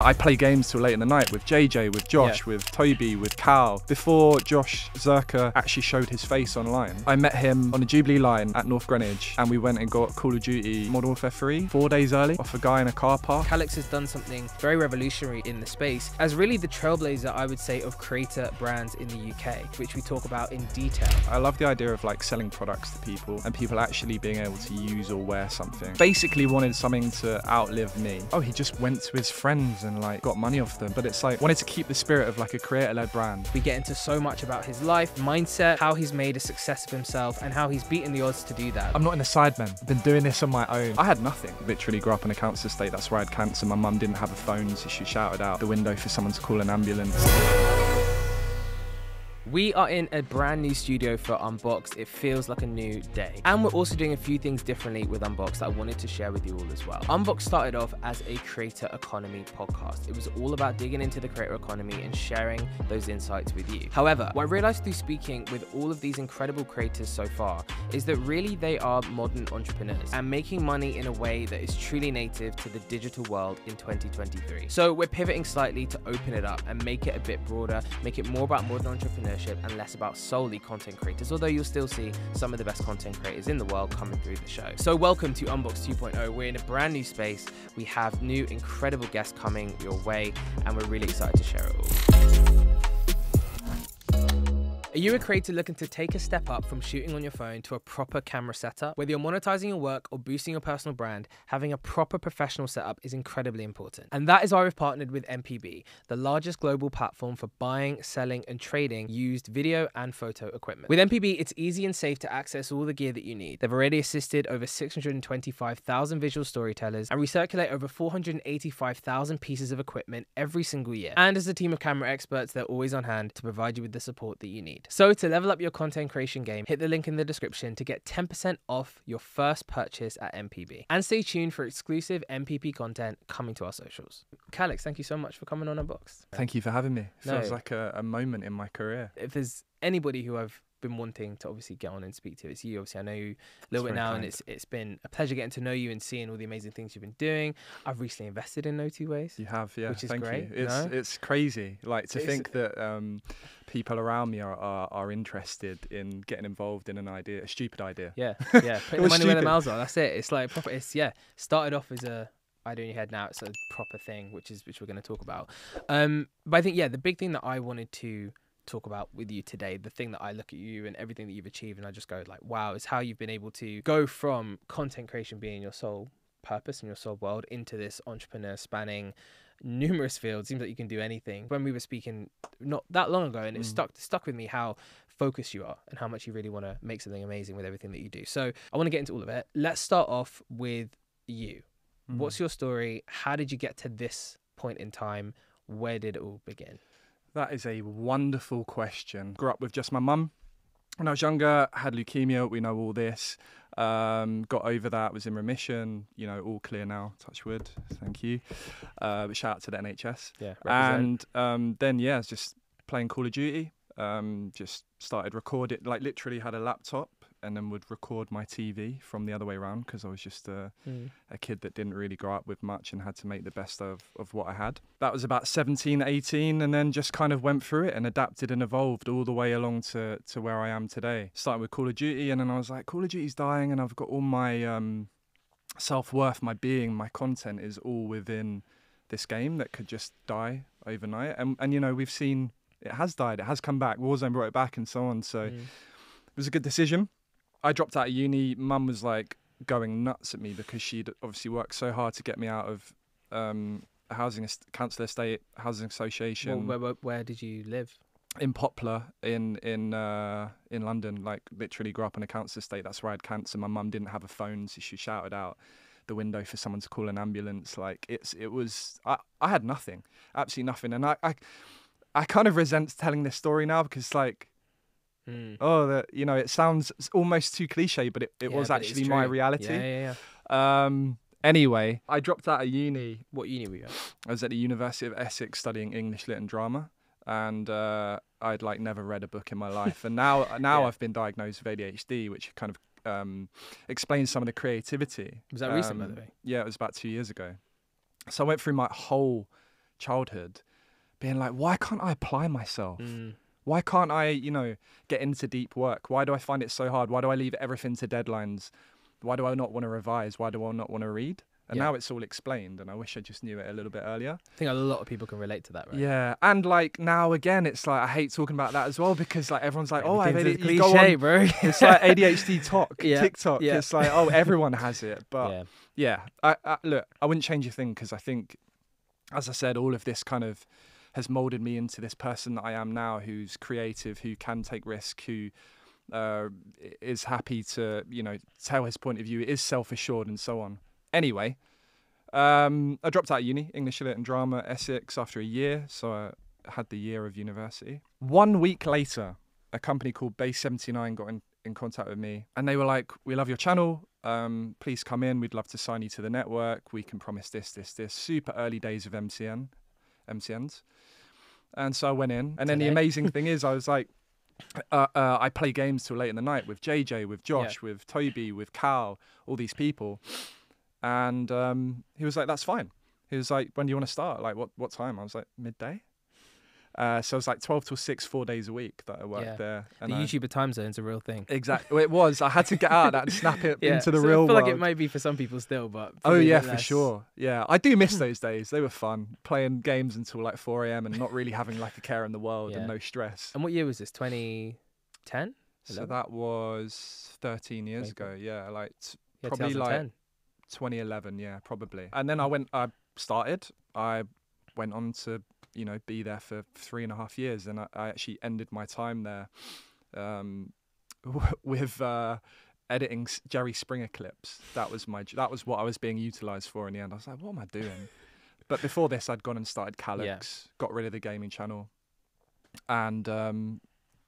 I play games till late in the night with JJ, with Josh, with Toby, with Cal. Before Josh Zerka actually showed his face online, I met him on the Jubilee line at North Greenwich, and we went and got Call of Duty Modern Warfare 3 4 days early off a guy in a car park. Callux has done something very revolutionary in the space as really the trailblazer, I would say, of creator brands in the UK, which we talk about in detail. I love the idea of like selling products to people and people actually being able to use or wear something. Basically wanted something to outlive me. Oh, he just went to his friends and like got money off them, but it's like wanted to keep the spirit of like a creator-led brand. We get into so much about his life, mindset, how he's made a success of himself, and how he's beaten the odds to do that. I'm not in a sideman. I've been doing this on my own. I had nothing. Literally grew up in a cancer estate. That's where I had cancer. My mum didn't have a phone, so she shouted out the window for someone to call an ambulance. We are in a brand new studio for Unboxed. It feels like a new day. And we're also doing a few things differently with Unboxed that I wanted to share with you all as well. Unboxed started off as a creator economy podcast. It was all about digging into the creator economy and sharing those insights with you. However, what I realized through speaking with all of these incredible creators so far is that really they are modern entrepreneurs and making money in a way that is truly native to the digital world in 2023. So we're pivoting slightly to open it up and make it a bit broader, make it more about modern entrepreneurship and less about solely content creators, although you'll still see some of the best content creators in the world coming through the show. So welcome to Unboxed 2.0. We're in a brand new space. We have new incredible guests coming your way, and we're really excited to share it all. Are you a creator looking to take a step up from shooting on your phone to a proper camera setup? Whether you're monetizing your work or boosting your personal brand, having a proper professional setup is incredibly important. And that is why we've partnered with MPB, the largest global platform for buying, selling, and trading used video and photo equipment. With MPB, it's easy and safe to access all the gear that you need. They've already assisted over 625,000 visual storytellers and recirculate over 485,000 pieces of equipment every single year. And as a team of camera experts, they're always on hand to provide you with the support that you need. So to level up your content creation game, hit the link in the description to get 10% off your first purchase at MPB. And stay tuned for exclusive MPP content coming to our socials. Callux, thank you so much for coming on Unboxed. Thank you for having me. Feels like a moment in my career. If there's anybody who I've been wanting to obviously get on and speak to, it's you. Obviously I know you a little bit now, and it's been a pleasure getting to know you and seeing all the amazing things you've been doing. I've recently invested in Notwoways. You have, yeah. Which is Thank great. You. It's crazy, like to think that people around me are interested in getting involved in an idea, a stupid idea. Yeah, yeah. Putting the money where the mouths are. That's it. It's like proper. It's started off as a idea in your head. Now it's a proper thing, which we're going to talk about. But I think the big thing that I wanted to talk about with you today, the thing that I look at you and everything that you've achieved and I just go like, wow, is how you've been able to go from content creation being your sole purpose and your sole world into this entrepreneur spanning numerous fields. Seems like you can do anything. When we were speaking not that long ago, and it stuck with me how focused you are and how much you really want to make something amazing with everything that you do. So I want to get into all of it. Let's start off with you. What's your story? How did you get to this point in time? Where did it all begin? That is a wonderful question. Grew up with just my mum. When I was younger, had leukemia. We know all this. Got over that. Was in remission. You know, all clear now. Touch wood. Thank you. But shout out to the NHS. Yeah. Represent. And then it's just playing Call of Duty. Just started recording. Like literally had a laptop and then would record my TV from the other way around because I was just a kid that didn't really grow up with much and had to make the best of what I had. That was about 17, 18, and then just kind of went through it and adapted and evolved all the way along to where I am today. Started with Call of Duty, and then I was like, Call of Duty's dying and I've got all my self-worth, my being, my content is all within this game that could just die overnight. And you know, we've seen it has died, it has come back, Warzone brought it back and so on. So it was a good decision. I dropped out of uni. Mum was like going nuts at me because she'd obviously worked so hard to get me out of a council estate, housing association. Where did you live? In Poplar, in London. Like literally grew up in a council estate. That's where I had cancer. My mum didn't have a phone, so she shouted out the window for someone to call an ambulance. Like I had nothing, absolutely nothing. And I kind of resent telling this story now because like. It sounds almost too cliche, but it was actually my reality. Anyway, I dropped out of uni. What uni were you at? I was at the University of Essex studying English Lit and Drama, and I'd like never read a book in my life. And now I've been diagnosed with ADHD, which kind of explains some of the creativity. Was that recent, by the way? Yeah, it was about 2 years ago. So I went through my whole childhood, being like, why can't I apply myself? Why can't I, get into deep work? Why do I find it so hard? Why do I leave everything to deadlines? Why do I not want to revise? Why do I not want to read? And now it's all explained, and I wish I just knew it a little bit earlier. I think a lot of people can relate to that, right? Yeah, and like now again, it's like I hate talking about that as well, because like everyone's like, oh, I've ADHD. Cliche, bro. It's like ADHD TikTok. Yeah. It's like, oh, everyone has it. But look, I wouldn't change a thing, because I think, as I said, all of this kind of has molded me into this person that I am now, who's creative, who can take risk, who is happy to, tell his point of view, is self-assured, and so on. Anyway, I dropped out of uni, English Lit and Drama, Essex, after a year. So I had the year of university. 1 week later, a company called Base 79 got in contact with me, and they were like, we love your channel. Please come in. We'd love to sign you to the network. We can promise this. Super early days of MCNs. And so I went in. And then the amazing thing is, I was like, I play games till late in the night with JJ, with Josh, with Toby, with Cal, all these people. And he was like, that's fine. He was like, when do you want to start? Like, what time? I was like, midday. So it was like 12 till 6, 4 days a week that I worked there. And the YouTuber time zone's a real thing. Exactly. Well, it was. I had to get out of that and snap it into the real world. I feel like it might be for some people still, but... Oh, yeah, for sure. Yeah, I do miss those days. They were fun. Playing games until like 4 a.m. and not really having like a care in the world and no stress. And what year was this? 2010? So that was 13 years ago. Yeah, like probably 2010. Like 2011. Yeah, probably. And then I started. I went on to, be there for 3.5 years. And I actually ended my time there with editing Jerry Springer clips. That was what I was being utilised for in the end. I was like, what am I doing? But before this, I'd gone and started Callux, got rid of the gaming channel. And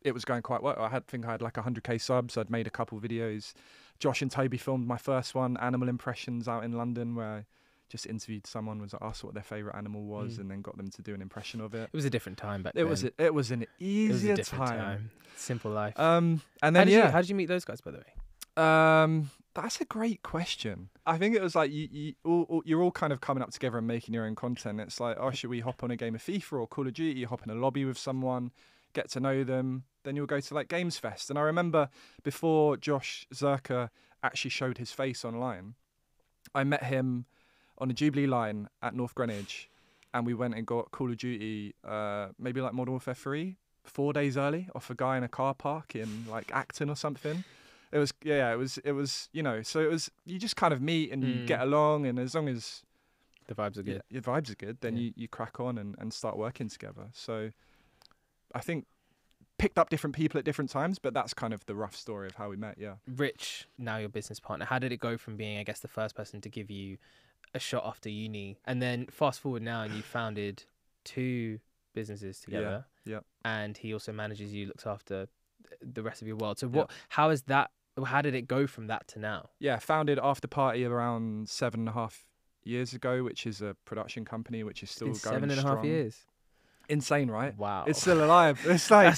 it was going quite well. I think I had like 100k subs. I'd made a couple videos. Josh and Toby filmed my first one, Animal Impressions, out in London, where I just interviewed someone, asked what their favourite animal was, and then got them to do an impression of it. It was a different time back then. It was an easier time. Simple life. And then how did you meet those guys, by the way? That's a great question. I think it was like you're all kind of coming up together and making your own content. It's like, oh, should we hop on a game of FIFA or Call of Duty? You hop in a lobby with someone, get to know them, then you'll go to like Games Fest. And I remember before Josh Zerka actually showed his face online, I met him on a Jubilee line at North Greenwich, and we went and got Call of Duty, maybe like Modern Warfare 3, 4 days early, off a guy in a car park in like Acton or something. It was, so it was, you just kind of meet and you get along, and as long as the vibes are good, your vibes are good, then you crack on and start working together. So I think picked up different people at different times, but that's kind of the rough story of how we met. Yeah. Rich, now your business partner, how did it go from being, I guess, the first person to give you a shot after uni, and then fast forward now and you founded 2 businesses together? Yeah. And he also manages you, looks after the rest of your world. So how did it go from that to now? Yeah, founded AfterParty around 7.5 years ago, which is a production company which is still going strong. 7.5 years. Insane, right? Wow. It's still alive. It's like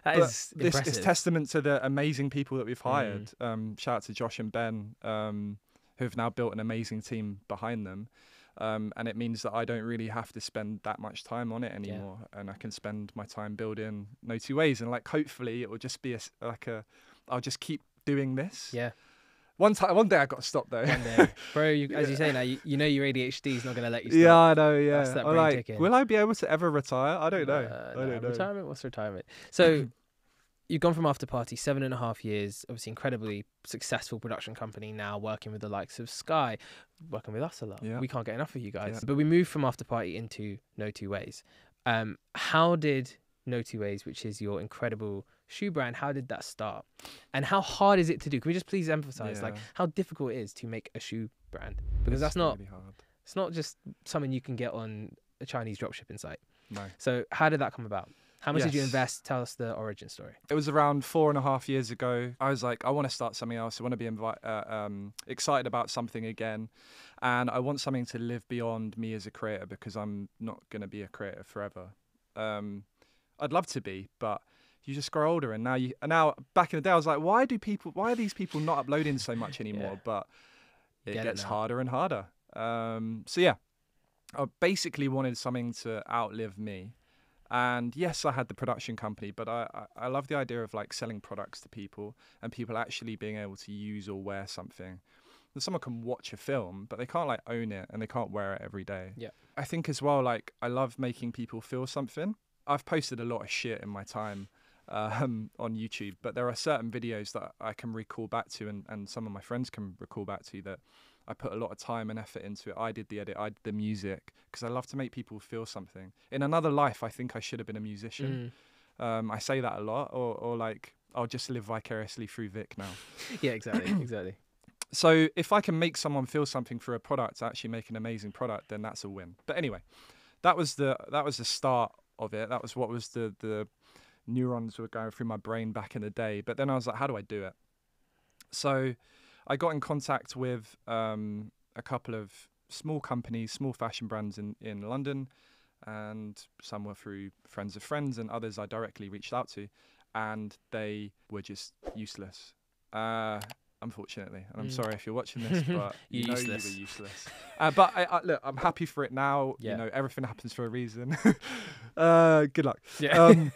that is impressive. It's testament to the amazing people that we've hired. Shout out to Josh and Ben, who have now built an amazing team behind them. And it means that I don't really have to spend that much time on it anymore, and I can spend my time building Notwoways, and like hopefully it will just be I'll just keep doing this. Yeah. One day I got to stop though. One day, bro. As you say now, you know your ADHD is not going to let you stop. Yeah, I know. Yeah. That's that brain ticking. Will I be able to ever retire? I don't know. I don't know. Retirement? What's retirement? So you've gone from AfterParty, 7.5 years, obviously incredibly successful production company, now working with the likes of Sky, working with us a lot. Yeah. We can't get enough of you guys. Yeah. But we moved from AfterParty into Notwoways. How did Notwoways, which is your incredible shoe brand, how did that start? And how hard is it to do? Can we just please emphasize like how difficult it is to make a shoe brand? Because that's not really hard. It's not just something you can get on a Chinese dropshipping site. No. So how did that come about? How much did you invest? Tell us the origin story. It was around 4.5 years ago. I was like, I want to start something else. I want to be excited about something again. And I want something to live beyond me as a creator, because I'm not going to be a creator forever. I'd love to be, but you just grow older. And now back in the day, I was like, why are these people not uploading so much anymore? But it gets harder and harder. So yeah. I basically wanted something to outlive me. And yes, I had the production company, but I love the idea of like selling products to people and people actually being able to use or wear something. And someone can watch a film, but they can't like own it and they can't wear it every day. Yeah. I think as well, like I love making people feel something. I've posted a lot of shit in my time on YouTube, but there are certain videos that I can recall back to and some of my friends can recall back to that I put a lot of time and effort into it. I did the edit, I did the music, because I love to make people feel something. In another life, I think I should have been a musician. I say that a lot, or like, I'll just live vicariously through Vic now. Yeah, exactly. So if I can make someone feel something through a product, actually make an amazing product, then that's a win. But anyway, that was the start of it. That was what was the neurons were going through my brain back in the day. But then I was like, how do I do it? So I got in contact with a couple of small companies, small fashion brands in London, and some were through friends of friends and others I directly reached out to, and they were just useless. Unfortunately, and I'm sorry if you're watching this, but you know you were useless. But I look, I'm happy for it now. Yeah. You know, everything happens for a reason. Good luck. Yeah.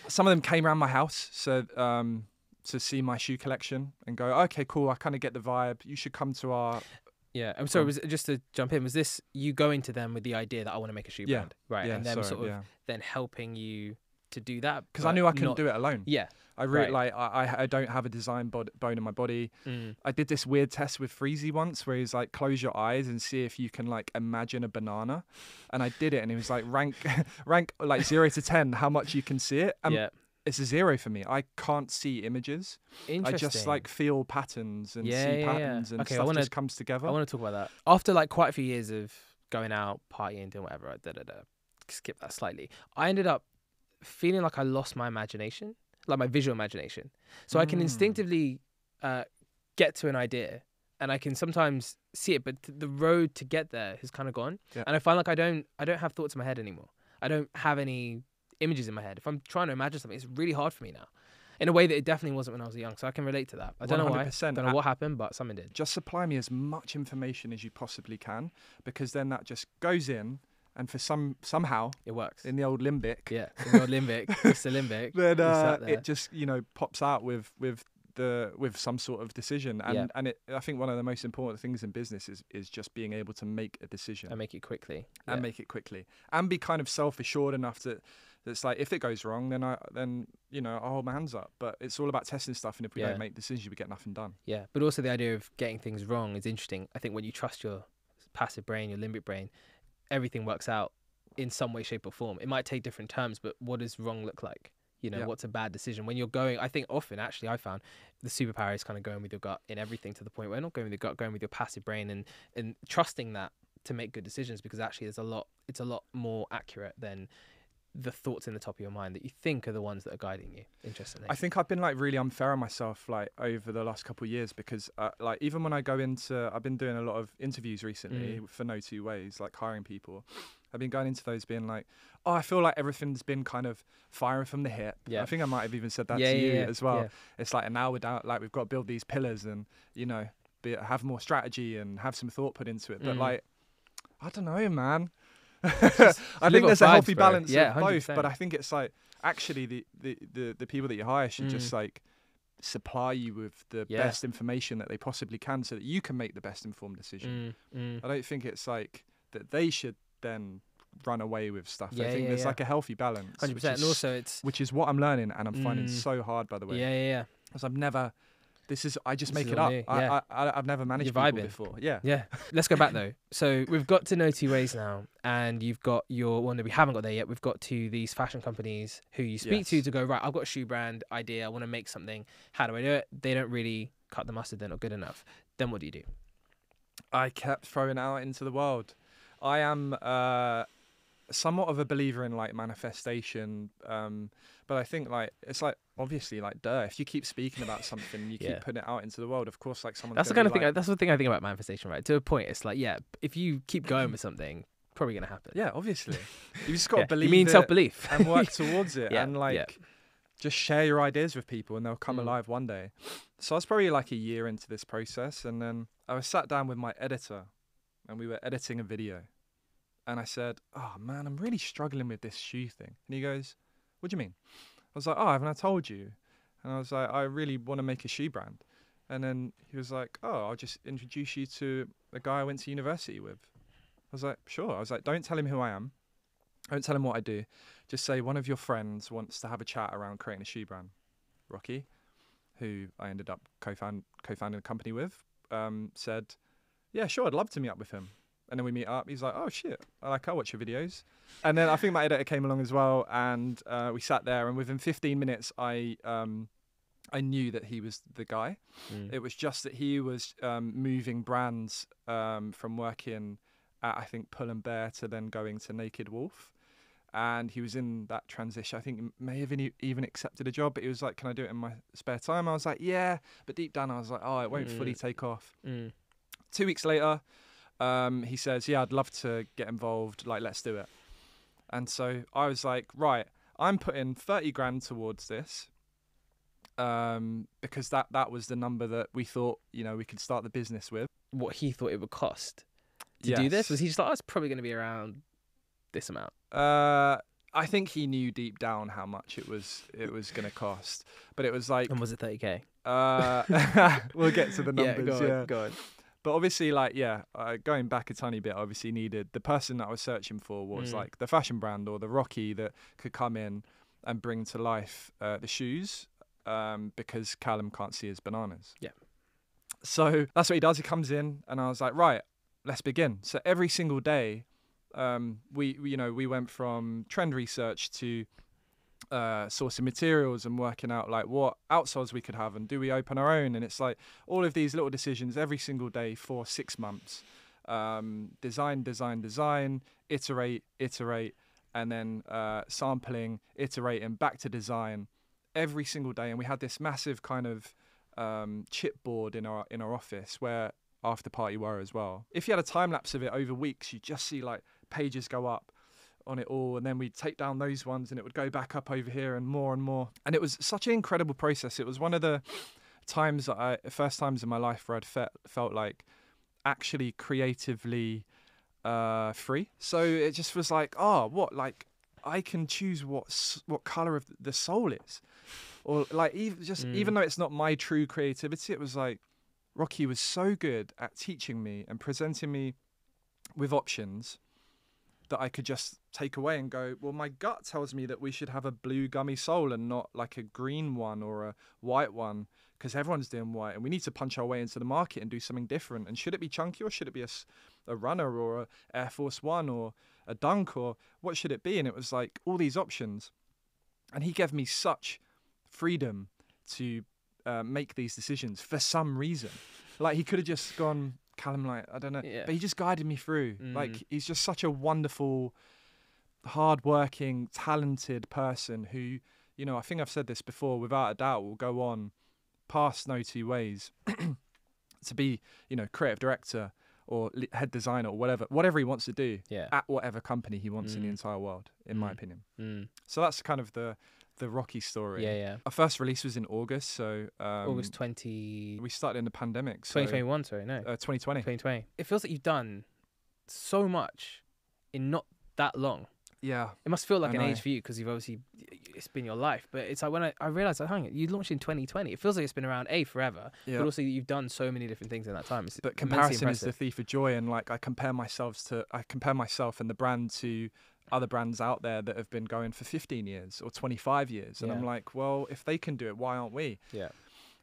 Some of them came around my house, so to see my shoe collection and go, okay, cool, I kind of get the vibe. You should come to our. Yeah, I'm sorry. Was it, just to jump in, was this you going to them with the idea that I want to make a shoe brand, right? Yeah, and them then helping you to do that because I knew I couldn't do it alone. Yeah. I really like I don't have a design bone in my body. I did this weird test with Freezy once where he's like, close your eyes and see if you can like imagine a banana, and I did it, and he was like, rank like 0 to 10 how much you can see it. It's a 0 for me. I can't see images. I just like feel patterns and see patterns and stuff just comes together. I want to talk about that. After like quite a few years of going out, partying, doing whatever, skip that slightly. I ended up feeling like I lost my imagination, like my visual imagination. So I can instinctively get to an idea and I can sometimes see it, but the road to get there has kind of gone. Yeah. And I find like I don't have thoughts in my head anymore. I don't have any images in my head. If I'm trying to imagine something, it's really hard for me now in a way that it definitely wasn't when I was young. So I can relate to that. I don't know why. I don't know what happened, but something did. Just supply me as much information as you possibly can, because then that just goes in. And for somehow it works in the old limbic. Yeah, in the old limbic. It's the limbic. Then it just pops out with some sort of decision. And I think one of the most important things in business is just being able to make a decision and make it quickly. And be kind of self-assured enough that it's like, if it goes wrong, then I'll hold my hands up. But it's all about testing stuff, and if we don't make decisions, we get nothing done. Yeah, but also the idea of getting things wrong is interesting. I think when you trust your passive brain, your limbic brain, everything works out in some way, shape or form. It might take different terms, but what does wrong look like? You know, what's a bad decision? When you're going, I think often actually I found the superpower is kind of going with your gut in everything, to the point where not going with your gut, going with your passive brain and trusting that to make good decisions, because actually it's a lot more accurate than the thoughts in the top of your mind that you think are the ones that are guiding you. Interestingly, I think I've been like really unfair on myself like over the last couple of years, because like even when I go into, I've been doing a lot of interviews recently for Notwoways, like hiring people. I've been going into those being like, oh, I feel like everything's been kind of firing from the hip. I think I might have even said that to you as well. It's like, and now we've got to build these pillars and, you know, have more strategy and have some thought put into it. But like, I don't know, man. I think there's a healthy balance of both, 100%. But I think it's like, actually the people that you hire should just like supply you with the best information that they possibly can, so that you can make the best informed decision. I don't think it's like that they should then run away with stuff. I think there's like a healthy balance, 100%. And also which is what I'm learning, and I'm finding so hard, by the way. Because I just make it up. I've never managed people before. Yeah. Let's go back though. So we've got to Notwoways now, and you've got your one that we haven't got there yet. We've got to these fashion companies who you speak to go, right, I've got a shoe brand idea. I want to make something. How do I do it? They don't really cut the mustard. They're not good enough. Then what do you do? I kept throwing it out into the world. I am somewhat of a believer in like manifestation, but I think like it's like obviously like if you keep speaking about something, you keep putting it out into the world, of course like someone's that's the kind of thing that's the thing I think about manifestation, right? To a point, it's like if you keep going with something, probably gonna happen. Obviously you just got to believe. You mean self-belief and work towards it. And like just share your ideas with people and they'll come alive one day. So I was probably like a year into this process, and then I was sat down with my editor and we were editing a video. And I said, oh man, I'm really struggling with this shoe thing. And he goes, what do you mean? I was like, oh, haven't I told you? And I was like, I really want to make a shoe brand. And then he was like, oh, I'll just introduce you to a guy I went to university with. I was like, sure. I was like, don't tell him who I am. Don't tell him what I do. Just say one of your friends wants to have a chat around creating a shoe brand. Rocky, who I ended up co-founding a company with, said, yeah, sure, I'd love to meet up with him. And then we meet up. He's like, oh, shit, I'll watch your videos. And then I think my editor came along as well, and we sat there, and within 15 minutes, I knew that he was the guy. It was just that he was moving brands from working at, I think, Pull and Bear to then going to Naked Wolf. And he was in that transition. I think he may have even accepted a job, but he was like, can I do it in my spare time? I was like, yeah. But deep down, I was like, oh, it won't fully take off. 2 weeks later, he says, yeah, I'd love to get involved. Like, let's do it. And so I was like, right, I'm putting 30 grand towards this because that was the number that we thought, we could start the business with. What he thought it would cost to do this? Was he just like, oh, it's probably going to be around this amount? I think he knew deep down how much it was going to cost, but it was like, and was it 30K? We'll get to the numbers. Go on. But obviously, going back a tiny bit, obviously needed the person that I was searching for was like the fashion brand or the Rocky that could come in and bring to life the shoes because Callum can't see his bananas. Yeah. So that's what he does. He comes in, and I was like, right, let's begin. So every single day, we went from trend research to sourcing materials and working out like what outsoles we could have and do we open our own, and it's like all of these little decisions every single day for 6 months. Design, iterate, and then sampling, iterating, back to design every single day. And we had this massive kind of chipboard in our office where AfterParty were as well. If you had a time lapse of it over weeks, you just see like pages go up on it all, and then we'd take down those ones and it would go back up over here and more. And it was such an incredible process. It was one of the first times in my life where I'd felt like actually creatively free. So it just was like, I can choose what color of the sole is, or like even though it's not my true creativity, it was like Rocky was so good at teaching me and presenting me with options that I could just take away and go, well, my gut tells me that we should have a blue gummy sole and not like a green one or a white one, because everyone's doing white and we need to punch our way into the market and do something different. And should it be chunky, or should it be a runner or a Air Force One or a Dunk, or what should it be? And it was like all these options. And he gave me such freedom to make these decisions for some reason. Like he could have just gone, Callum, like, I don't know. Yeah. But he just guided me through. Like he's just such a wonderful, hardworking, talented person who, I think I've said this before, without a doubt will go on past Notwoways to be, creative director or head designer or whatever he wants to do at whatever company he wants in the entire world, in my opinion. So that's kind of the Rocky story. Yeah. Our first release was in August, so August 20. We started in the pandemic. So 2021, sorry, no. 2020. 2020. It feels like you've done so much in not that long. Yeah. It must feel like an age for you because you've obviously, it's been your life. But it's like when I realised, hang on, you launched in 2020. It feels like it's been around forever. Yeah. But also you've done so many different things in that time. But comparison is the thief of joy, and like I compare myself and the brand to other brands out there that have been going for 15 years or 25 years. And I'm like, well, if they can do it, why aren't we? Yeah.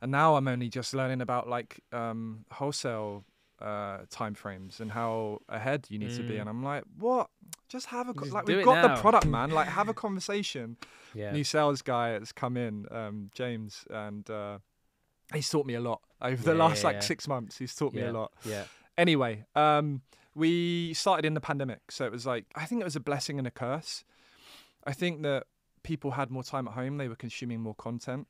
And now I'm only just learning about like wholesale time frames and how ahead you need to be. And I'm like, what? Just have we've got the product, man. Like have a conversation. Yeah. New sales guy has come in, James, and he's taught me a lot over the last 6 months. He's taught me a lot. Yeah. Anyway, we started in the pandemic, so it was like, I think it was a blessing and a curse. I think that people had more time at home. They were consuming more content.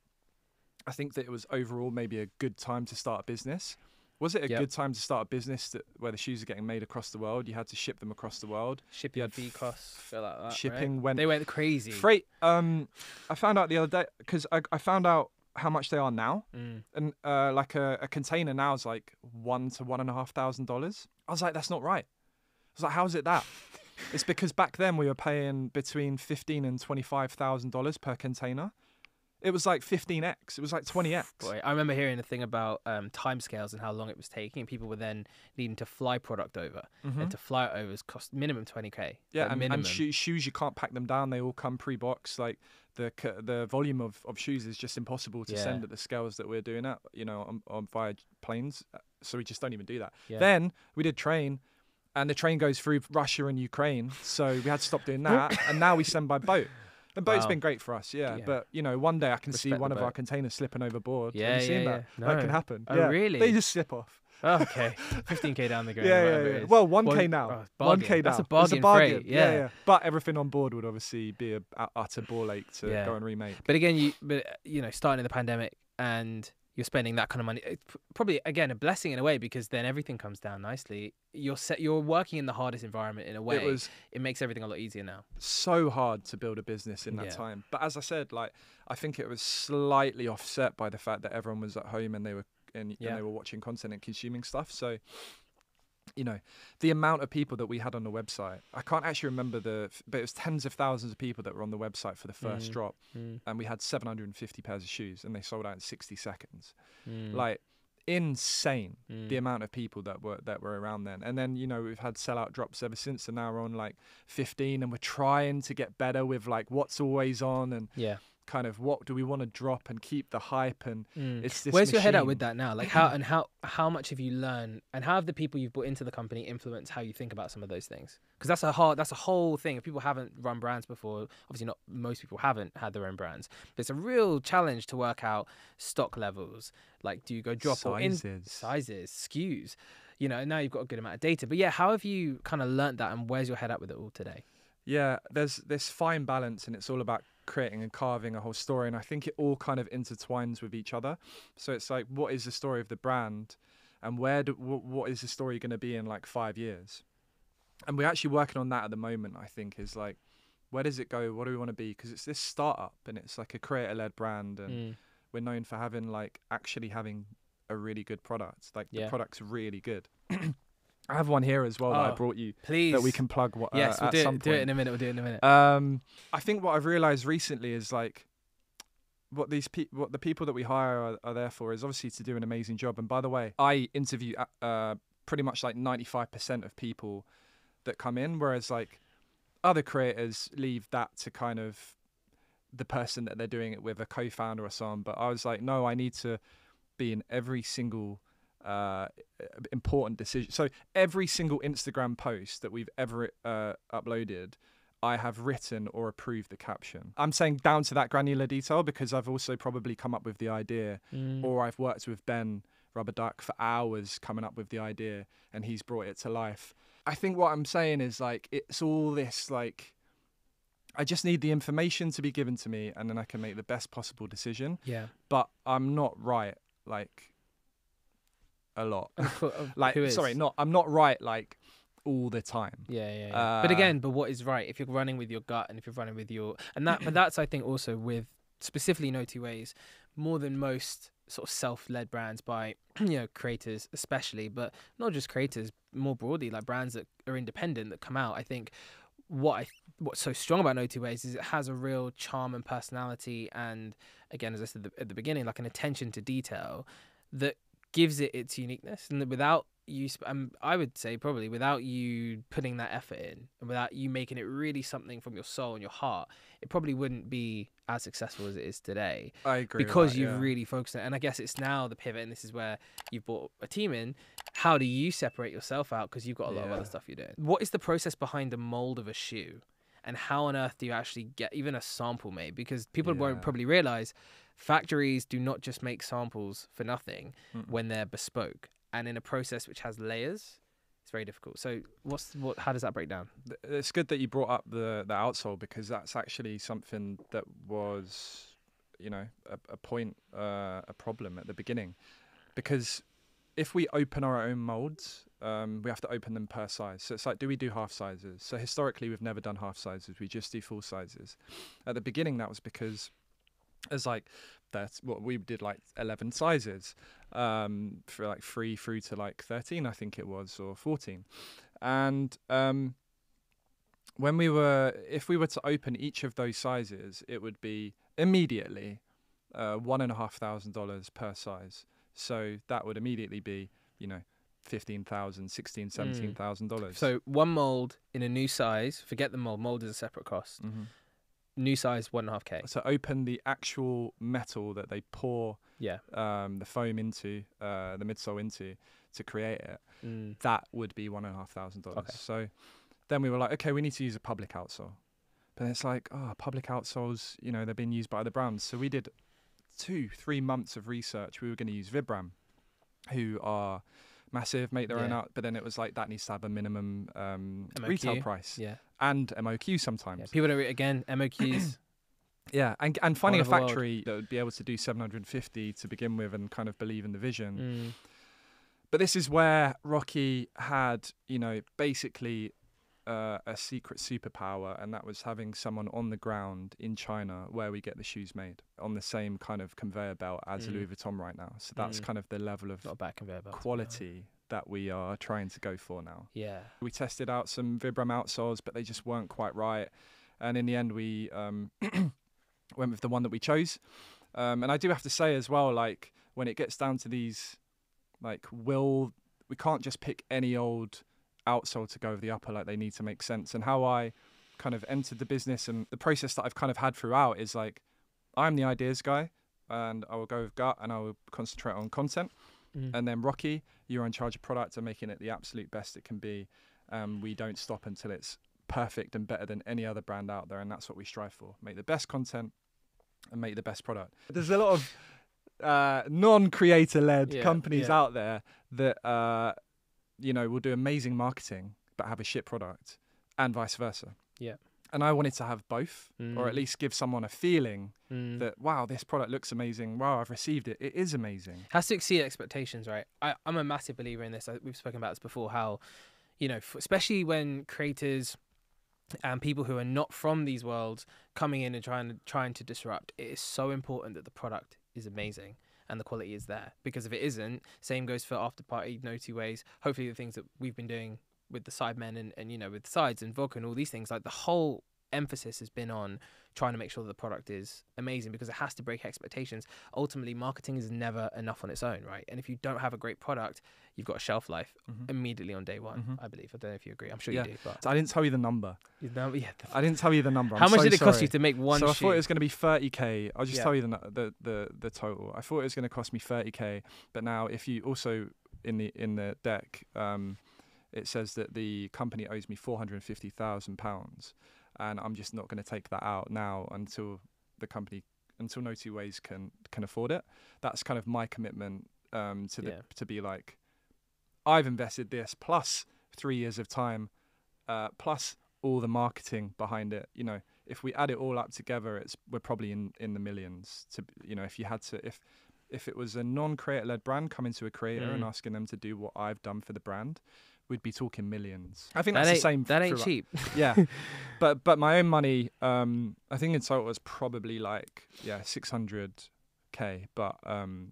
I think that it was overall maybe a good time to start a business. Was it a good time to start a business where the shoes are getting made across the world? You had to ship them across the world. Shipping fee costs, feel like that. Shipping they went crazy. Freight. I found out the other day because I found out how much they are now, and like a container now is like $1,000 to $1,500. I was like, that's not right. I was like, how is it that? It's because back then we were paying between $15,000 and $25,000 per container. It was like 15x. It was like 20x. Boy, I remember hearing a thing about timescales and how long it was taking. People were then needing to fly product over, and to fly it over cost minimum 20K. Yeah, minimum. and shoes, you can't pack them down. They all come pre-boxed. Like the volume of shoes is just impossible to send at the scales that we're doing at, on via planes. So we just don't even do that. Yeah. Then we did train, and the train goes through Russia and Ukraine. So we had to stop doing that. And now we send by boat. The boat's been great for us, but one day I can see one of our containers slipping overboard. Have you seen that? No. That can happen. Oh, really? They just slip off. Oh, okay. 15K down the drain. Yeah. Well, 1K now. 1K now. That's a bargain. It's a bargain. Freight. Yeah. But everything on board would obviously be a utter ball ache to go and remake. But again, starting in the pandemic and you're spending that kind of money, it's probably again a blessing in a way, because then everything comes down nicely. You're working in the hardest environment in a way. It makes everything a lot easier now. So hard to build a business in that time. But as I said, I think it was slightly offset by the fact that everyone was at home and they were they were watching content and consuming stuff. So, the amount of people that we had on the website, I can't actually remember but it was tens of thousands of people that were on the website for the first drop. And we had 750 pairs of shoes and they sold out in 60 seconds. Like, insane the amount of people that were around then. And then we've had sellout drops ever since, and now we're on like 15, and we're trying to get better with like what's always on and kind of what do we want to drop and keep the hype. And it's this Where's your head at with that now? Like how much have you learned, and how have the people you've brought into the company influenced how you think about some of those things? Because that's a whole thing. If people haven't run brands before, obviously not most people haven't had their own brands, but it's a real challenge to work out stock levels. Like, do you go drop or in sizes, SKUs? Now you've got a good amount of data. But how have you kind of learnt that, and where's your head at with it all today? Yeah, there's this fine balance, and it's all about creating and carving a whole story, and I think it all kind of intertwines with each other. So it's like, what is the story of the brand, and what is the story going to be in like 5 years? And we're actually working on that at the moment. I think is like, where does it go? What do we want to be? Because it's this startup, and it's like a creator-led brand, and we're known for having actually having a really good product. Like the product's really good. I have one here as well that I brought you. Please. That we can plug yes, we'll at some point. Do it in a minute. We'll do it in a minute. I think what I've realised recently is like what the people that we hire are there for is obviously to do an amazing job. And by the way, I interview pretty much like 95% of people that come in, whereas like other creators leave that to kind of the person that they're doing it with, a co-founder or someone. But I was like, no, I need to be in every single important decision. So every single Instagram post that we've ever uploaded, I have written or approved the caption. I'm saying down to that granular detail because I've also probably come up with the idea, or I've worked with Ben Rubber Duck for hours coming up with the idea, and he's brought it to life. I think what I'm saying is like, it's all this like, I just need the information to be given to me, and then I can make the best possible decision. Yeah. But I'm not right like a lot. Like, I'm not right like all the time. Yeah. But what is right? If you're running with your gut, and if you're running with your, but that's I think also with specifically Notwoways, more than most sort of self-led brands by creators especially, but not just creators, more broadly, like brands that are independent that come out. I think what's so strong about Notwoways is it has a real charm and personality, and again, as I said at the beginning, like an attention to detail that gives it its uniqueness. And without you, I would say probably without you putting that effort in, and without you making it really something from your soul and your heart, it probably wouldn't be as successful as it is today. I agree. Because you've really focused on it. And I guess it's now the pivot, and this is where you've brought a team in. How do you separate yourself out? Because you've got a lot of other stuff you're doing. What is the process behind the mold of a shoe? And how on earth do you actually get even a sample made? Because people won't probably realize factories do not just make samples for nothing when they're bespoke. And in a process which has layers, it's very difficult. So how does that break down? It's good that you brought up the outsole, because that's actually something that was, a problem at the beginning. Because if we open our own molds, we have to open them per size. So it's like, do we do half sizes? So historically, we've never done half sizes. We just do full sizes. At the beginning, that was because it's like that's what we did, like 11 sizes for like 3 through to like 13, I think it was, or 14. And if we were to open each of those sizes, it would be immediately $1,500 per size. So that would immediately be, $15,000, $16,000, $17,000. So one mold in a new size, forget the mold. Mold is a separate cost. Mm-hmm. New size, $1.5K. So open the actual metal that they pour the foam into, the midsole into to create it. That would be $1,500. Okay. So then we were like, okay, we need to use a public outsole. But it's like, public outsoles, they're being used by other brands. So we did 2-3 months of research. We were going to use Vibram, who are massive, make their own out. But then it was like, that needs to have a minimum retail price. Yeah. And MOQ sometimes. Yeah. People don't, again, MOQs. Yeah, and finding a factory that would be able to do 750 to begin with and kind of believe in the vision. But this is where Rocky had, basically a secret superpower, and that was having someone on the ground in China where we get the shoes made on the same kind of conveyor belt as Louis Vuitton right now. So that's kind of the level of quality that we are trying to go for now. Yeah. We tested out some Vibram outsoles, but they just weren't quite right. And in the end, we went with the one that we chose. And I do have to say as well, like, when it gets down to these, like, we can't just pick any old outsole to go over the upper, like, they need to make sense. And how I kind of entered the business and the process that I've kind of had throughout is like, I'm the ideas guy and I will go with gut and I will concentrate on content. And then Rocky, you're in charge of product and making it the absolute best it can be. We don't stop until it's perfect and better than any other brand out there, and that's what we strive for: make the best content and make the best product. There's a lot of non-creator led companies out there that will do amazing marketing but have a shit product, and vice versa. And I wanted to have both, or at least give someone a feeling that, wow, this product looks amazing, wow, I've received it, it is amazing. Has to exceed expectations, right? I'm a massive believer in this. We've spoken about this before, how especially when creators and people who are not from these worlds coming in and trying to disrupt, it is so important that the product is amazing and the quality is there. Because if it isn't, same goes for AfterParty, Notwoways, hopefully the things that we've been doing with the Sidemen and with sides and vodka and all these things, like the whole emphasis has been on trying to make sure that the product is amazing, because it has to break expectations. Ultimately, marketing is never enough on its own, right? And if you don't have a great product, you've got a shelf life immediately on day one, I believe. I don't know if you agree. I'm sure you do. But I didn't tell you the number. I didn't tell you the number. How much did it cost you to make one shoe? So I thought it was going to be 30K. I'll just tell you the total. I thought it was going to cost me 30K, but now if you also in the deck, it says that the company owes me £450,000, and I'm just not going to take that out now until Notwoways can afford it. That's kind of my commitment to be like, I've invested this plus 3 years of time, plus all the marketing behind it. If we add it all up together, we're probably in the millions. If it was a non-creator led brand coming to a creator and asking them to do what I've done for the brand, we'd be talking millions. I think that's the same. That ain't cheap. Yeah, but my own money, I think in total was probably like 600K, but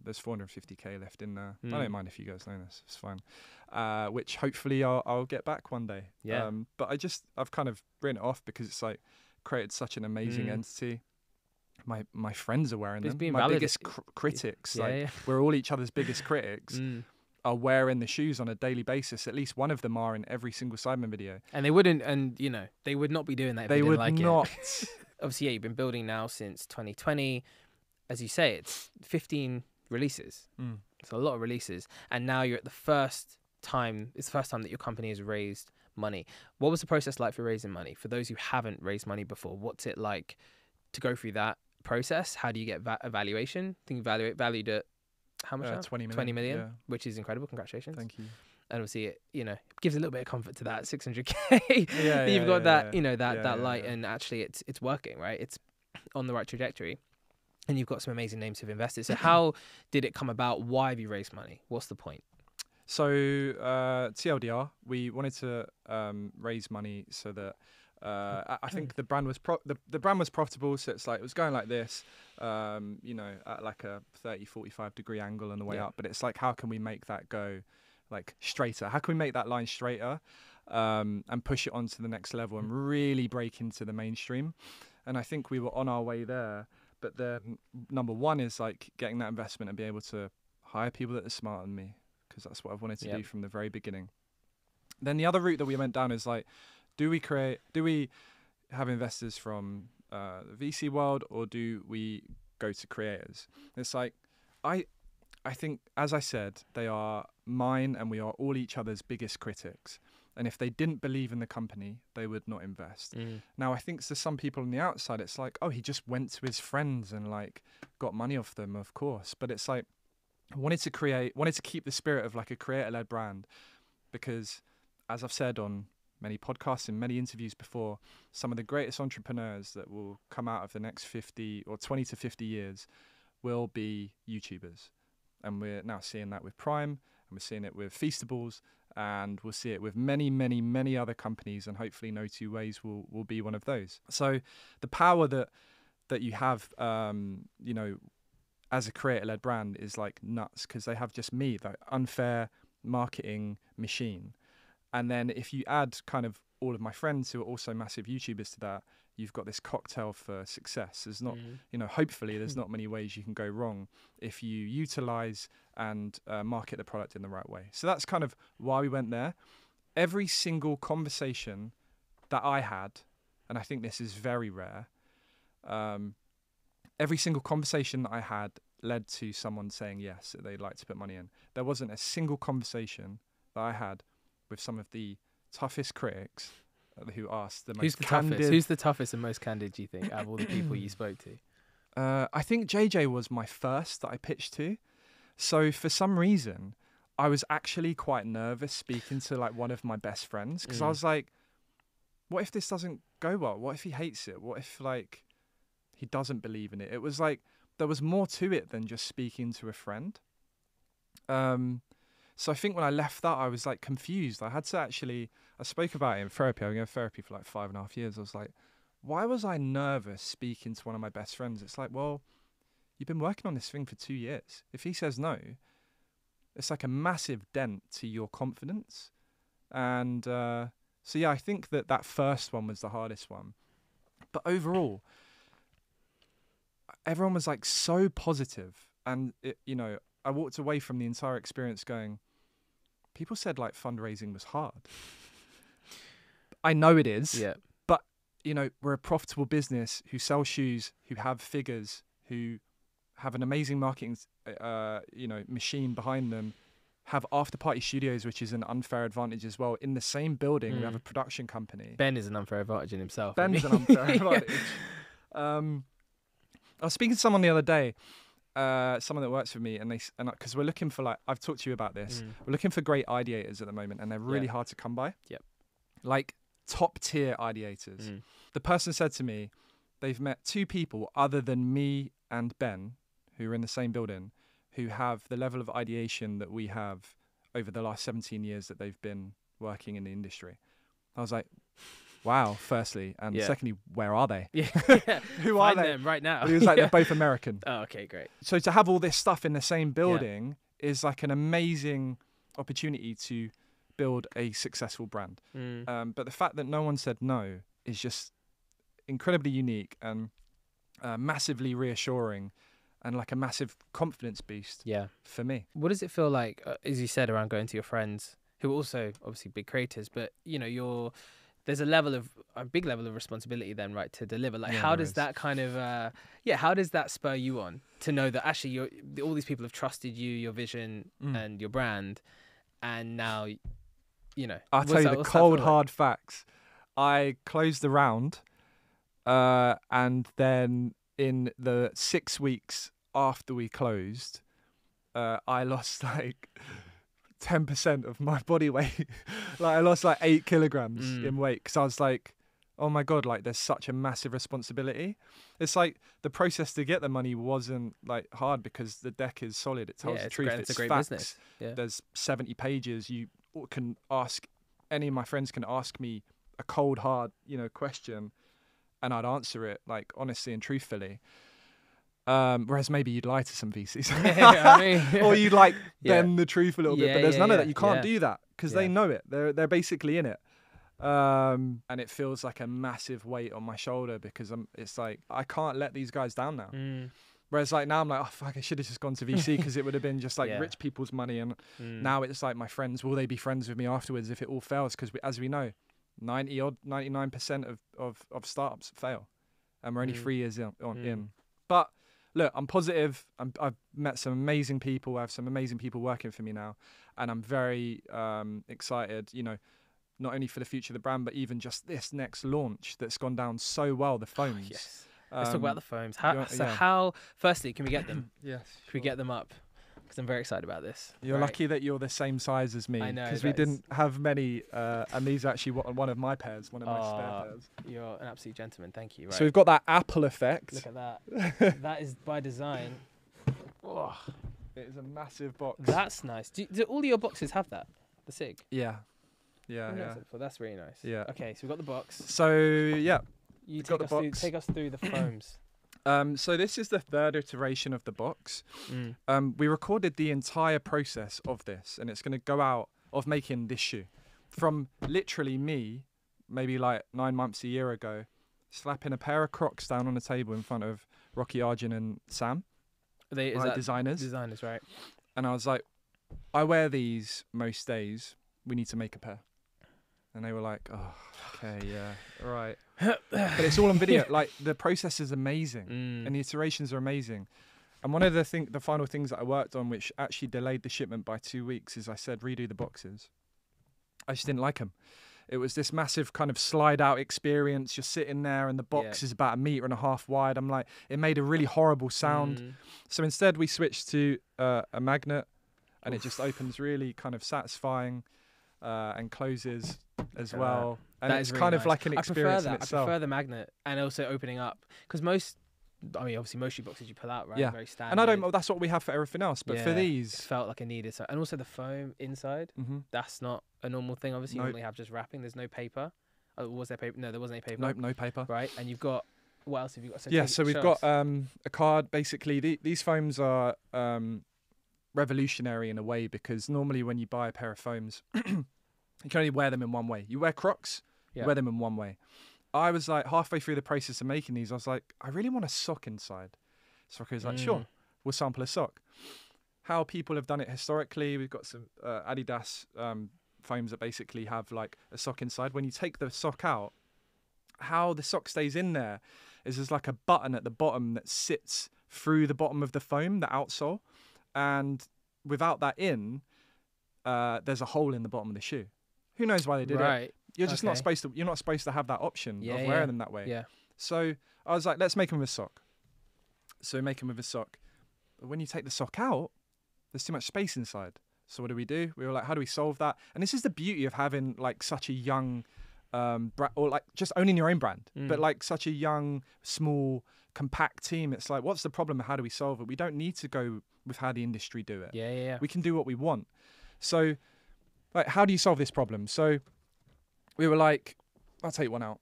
there's 450K left in there. I don't mind if you guys know this; it's fine. Which hopefully I'll get back one day. Yeah. But I've kind of written it off because it's like created such an amazing entity. My friends are wearing them. My biggest critics, we're all each other's biggest critics. Are wearing the shoes on a daily basis. At least one of them are in every single Sidemen video. And they wouldn't, they would not be doing that if they would like not. It. Obviously, you've been building now since 2020. As you say, it's 15 releases. It's a lot of releases. And now you're at it's the first time that your company has raised money. What was the process like for raising money? For those who haven't raised money before, what's it like to go through that process? How do you get a valuation? I think valued at how much now? 20 million. 20 million, which is incredible. Congratulations. Thank you. And obviously, it gives a little bit of comfort to that 600K. You've got that light, and actually it's working, right? It's on the right trajectory. And you've got some amazing names who've invested. So how did it come about? Why have you raised money? What's the point? So TLDR, we wanted to raise money so that I think the brand was the brand was profitable, so it's like it was going like this, at like a 30-45 degree angle on the way up. But it's like, how can we make that go like straighter? How can we make that line straighter? and push it on to the next level and really break into the mainstream. And I think we were on our way there. But then number one is like getting that investment and be able to hire people that are smarter than me, because that's what I've wanted to do from the very beginning. Then the other route that we went down is like, do we have investors from the VC world, or do we go to creators? It's like, I think, as I said, they are mine and we are all each other's biggest critics. And if they didn't believe in the company, they would not invest. Now, I think to some people on the outside, it's like, oh, he just went to his friends and like got money off them, of course. But it's like, I wanted to keep the spirit of like a creator-led brand, because as I've said on many podcasts and many interviews before, some of the greatest entrepreneurs that will come out of the next 50 or 20 to 50 years will be YouTubers. And we're now seeing that with Prime, and we're seeing it with Feastables, and we'll see it with many, many, many other companies, and hopefully Notwoways will be one of those. So the power that you have, you know, as a creator-led brand is like nuts, because they have just me, that unfair marketing machine. And then if you add kind of all of my friends who are also massive YouTubers to that, you've got this cocktail for success. There's not, you know, hopefully there's not many ways you can go wrong if you utilize and market the product in the right way. So that's kind of why we went there. Every single conversation that I had, and I think this is very rare, every single conversation that I had led to someone saying yes, that they'd like to put money in. There wasn't a single conversation that I had with some of the toughest critics who asked the most candid... Who's the toughest and most candid, do you think, out of all the people you spoke to? I think JJ was my first that I pitched to. So for some reason, I was actually quite nervous speaking to like one of my best friends, because I was like, what if this doesn't go well? What if he hates it? What if like he doesn't believe in it? It was like, there was more to it than just speaking to a friend. So I think when I left that, I was like confused. I spoke about it in therapy. I was going to therapy for like 5.5 years. I was like, why was I nervous speaking to one of my best friends? It's like, well, you've been working on this thing for 2 years. If he says no, it's like a massive dent to your confidence. And so, yeah, I think that first one was the hardest one. But overall, everyone was like so positive. And, you know, I walked away from the entire experience going, people said like fundraising was hard. I know it is, but you know, we're a profitable business who sell shoes, who have figures, who have an amazing marketing, you know, machine behind them, have AfterParty Studios, which is an unfair advantage as well. In the same building, we have a production company. Ben is an unfair advantage in himself. Ben is an unfair advantage. I was speaking to someone the other day, someone that works for me, and because we're looking for, like, I've talked to you about this, we're looking for great ideators at the moment, and they're really hard to come by. Like top tier ideators. The person said to me, they've met 2 people other than me and Ben, who are in the same building, who have the level of ideation that we have over the last 17 years that they've been working in the industry. I was like, wow, firstly. And secondly, where are they? Who are they? Find them right now. He was like, they're both American. Oh, okay, great. So to have all this stuff in the same building is like an amazing opportunity to build a successful brand. But the fact that no one said no is just incredibly unique and massively reassuring, and like a massive confidence boost for me. What does it feel like, as you said, around going to your friends who are also obviously big creators, but you know, there's a big level of responsibility then, right, to deliver. Like, how does that kind of, how does that spur you on to know that actually all these people have trusted you, your vision and your brand, and now, you know. I'll tell you the cold, hard facts. I closed the round, and then in the 6 weeks after we closed, I lost like 10% of my body weight. Like I lost like 8 kilograms in weight, because I was like, oh my God, like there's such a massive responsibility. It's like the process to get the money wasn't like hard, because the deck is solid. It tells the truth. It's a great facts. Business. Yeah. There's 70 pages. You can ask, any of my friends can ask me a cold, hard, you know, question, and I'd answer it like honestly and truthfully. Whereas maybe you'd lie to some VCs, or you'd like bend the truth a little bit. But there's none of that. You can't do that, because they know it. They're basically in it. And it feels like a massive weight on my shoulder because it's like I can't let these guys down now. Whereas like now I'm like, oh fuck, I should have just gone to VC because it would have been just like rich people's money. And now it's like my friends, will they be friends with me afterwards if it all fails? Because as we know, 99% of startups fail, and we're only 3 years in. But look, I'm positive. I've met some amazing people. I have some amazing people working for me now, and I'm very excited. You know, not only for the future of the brand, but even just this next launch that's gone down so well. The phones. Yes. Let's talk about the phones. How? Firstly, can we get them? Yes. Can we get them up? Because I'm very excited about this. You're lucky that you're the same size as me. I know. Because we didn't have many, and these are actually one of my pairs, one of my spare pairs. You're an absolute gentleman. Thank you. Right. So we've got that Apple effect. Look at that. That is by design. Oh, it is a massive box. That's nice. Do all your boxes have that? The SIG? Yeah. Yeah. Well, that's really nice. Yeah. Okay, so we've got the box. So yeah. You take us through the foams. So this is the third iteration of the box. We recorded the entire process of this, and it's going to go out of making this shoe. From literally me, maybe like 9 months, a year ago, slapping a pair of Crocs down on the table in front of Rocky, Arjun and Sam. Is that designers? Designers, right. And I was like, I wear these most days. We need to make a pair. And they were like, oh, okay, yeah, right. But it's all on video. Like, the process is amazing, and the iterations are amazing. And one of the final things that I worked on, which actually delayed the shipment by 2 weeks, is I said, redo the boxes. I just didn't like them. It was this massive kind of slide-out experience. You're sitting there, and the box is about 1.5 meters wide. I'm like, it made a really horrible sound. So instead, we switched to a magnet, and it just opens really kind of satisfying and closes as well. And it's really kind of like an experience in itself. I prefer the magnet and also opening up, because obviously most shoeboxes you pull out, right? Yeah. Very standard. And that's what we have for everything else. But for these, it felt like a needed. And also the foam inside. That's not a normal thing. Obviously, you normally have just wrapping. There's no paper. Oh, was there paper? No, there wasn't any paper. Nope, no paper. Right. And you've got, what else have you got? So we've got a card. Basically, these foams are revolutionary in a way, because normally when you buy a pair of foams, you can only wear them in one way. You wear Crocs, you wear them in one way. I was like, halfway through the process of making these, I was like, I really want a sock inside. So I was like, sure, we'll sample a sock. How people have done it historically, we've got some Adidas foams that basically have like a sock inside. When you take the sock out, how the sock stays in there is there's like a button at the bottom that sits through the bottom of the foam, the outsole. And without that in, there's a hole in the bottom of the shoe. Who knows why they did it? You're just not supposed to. You're not supposed to have that option of wearing them that way. Yeah. So I was like, let's make them with a sock. So make them with a sock. But when you take the sock out, there's too much space inside. So what do? We were like, how do we solve that? And this is the beauty of having like such a young, or like just owning your own brand, but like such a young, small, compact team. It's like, what's the problem? How do we solve it? We don't need to go with how the industry do it. Yeah. We can do what we want. So, like, how do you solve this problem? So we were like, I'll take one out.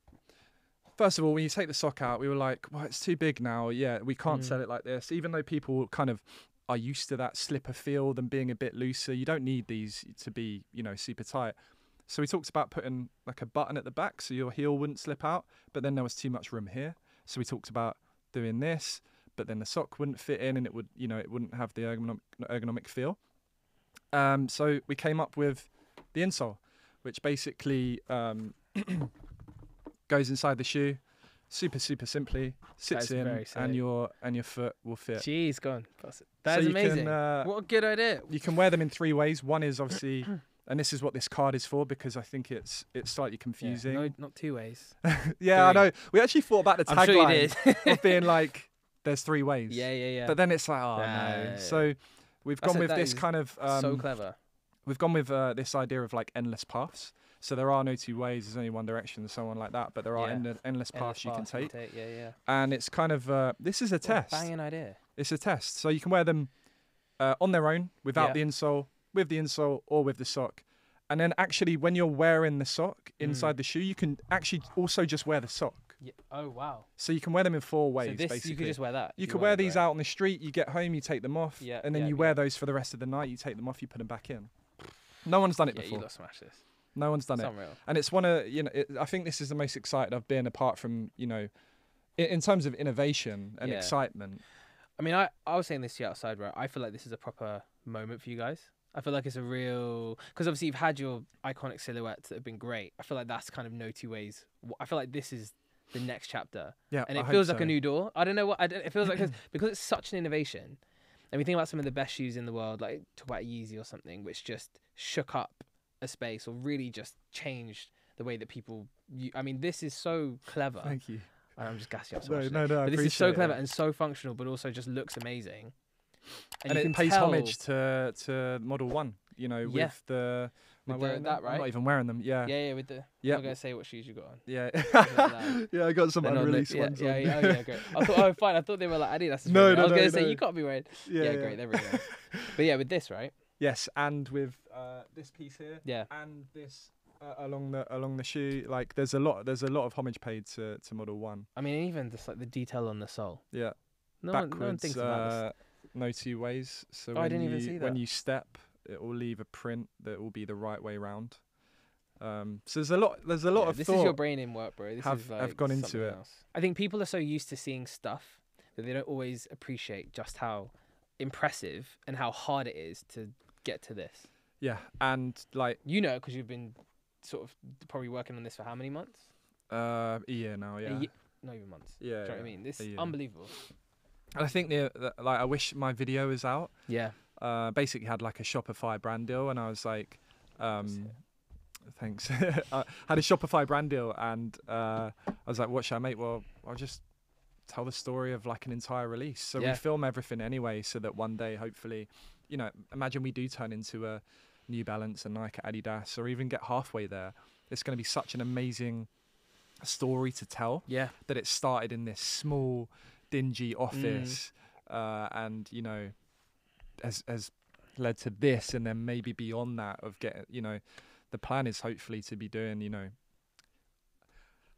First of all, when you take the sock out, we were like, well, it's too big now. Yeah, we can't sell it like this. Even though people kind of are used to that slipper feel, them being a bit looser, you don't need these to be, super tight. So we talked about putting like a button at the back so your heel wouldn't slip out, but then there was too much room here. So we talked about doing this, but then the sock wouldn't fit in and it would, it wouldn't have the ergonomic feel. So we came up with the insole, which basically goes inside the shoe, super simply, sits in, and your foot will fit. Jeez, go on. That is amazing. What a good idea. You can wear them in 3 ways. One is obviously, and this is what this card is for, because I think it's slightly confusing. Yeah, no, not 2 ways. Yeah, 3. I know. We actually thought about the tagline sure you did. of being like, there's 3 ways. Yeah. But then it's like, no. Yeah. So we've gone with this kind of... so clever. We've gone with this idea of like endless paths. So there are no 2 ways. There's only one direction and so on like that. But there are endless paths you can take. Yeah. And it's kind of... this is a test. Banging idea. It's a test. So you can wear them on their own without the insole, with the insole, or with the sock. And then actually when you're wearing the sock inside the shoe, you can actually also just wear the sock. Yeah. Oh, wow. So you can wear them in 4 ways, so this, basically. You could just wear that. You could wear these out on the street. You get home, you take them off. And then you wear those for the rest of the night. You take them off, you put them back in. No one's done it before. You got to smash this. No one's done It's it. unreal. And it's one of, I think this is the most excited I've been, apart from, in terms of innovation and excitement. I mean, I was saying this to you outside, right? I feel like this is a proper moment for you guys. I feel like it's a real... Because obviously you've had your iconic silhouettes that have been great. I feel like that's kind of Notwoways. I feel like this is the next chapter. Yeah, and it I feels hope like so. a new door. I don't know what... it feels like... because it's such an innovation. And we think about some of the best shoes in the world, like talk about Yeezy or something, which just shook up a space or really just changed the way that people... I mean, this is so clever. Thank you. I'm just gassing up so much. No, but this is so clever and so functional, but also just looks amazing. And it pays homage to Model 1, with the... Am I wearing that, right? I'm not even wearing them, yeah. Yeah, with the... I'm not going to say what shoes you got on. Yeah. Like Yeah, I got some unreleased ones on. Yeah, great. I thought, fine. I thought they were like Adidas. No, I was going to no. say, you can't be wearing... Yeah, great. They're really nice. But yeah, with this, right? Yes, and with this piece here. Yeah. And this... along the shoe, like there's a lot of homage paid to Model 1. I mean, even just like the detail on the sole. Yeah. No Backwards, one thinks about this. no two ways. So I didn't even see that. When you step, it will leave a print that will be the right way round. So there's a lot of thought. This is your brain in work, bro. This is like I've gone into it. else. I think people are so used to seeing stuff that they don't always appreciate just how impressive and how hard it is to get to this. Yeah, and like because you've been sort of probably working on this for how many months? A year now, yeah. Not even months. Yeah. Do you know what I mean? This is unbelievable. And I think I wish my video was out. Yeah. Basically had like a Shopify brand deal, and I was like, thanks. I had a Shopify brand deal, and I was like, what should I make? Well, I'll just tell the story of like an entire release. So we film everything anyway, so that one day, hopefully, imagine we do turn into a New Balance, a Nike, Adidas, or even get halfway there. It's going to be such an amazing story to tell. Yeah. That it started in this small, dingy office, and has led to this, and then maybe beyond that of getting, the plan is hopefully to be doing,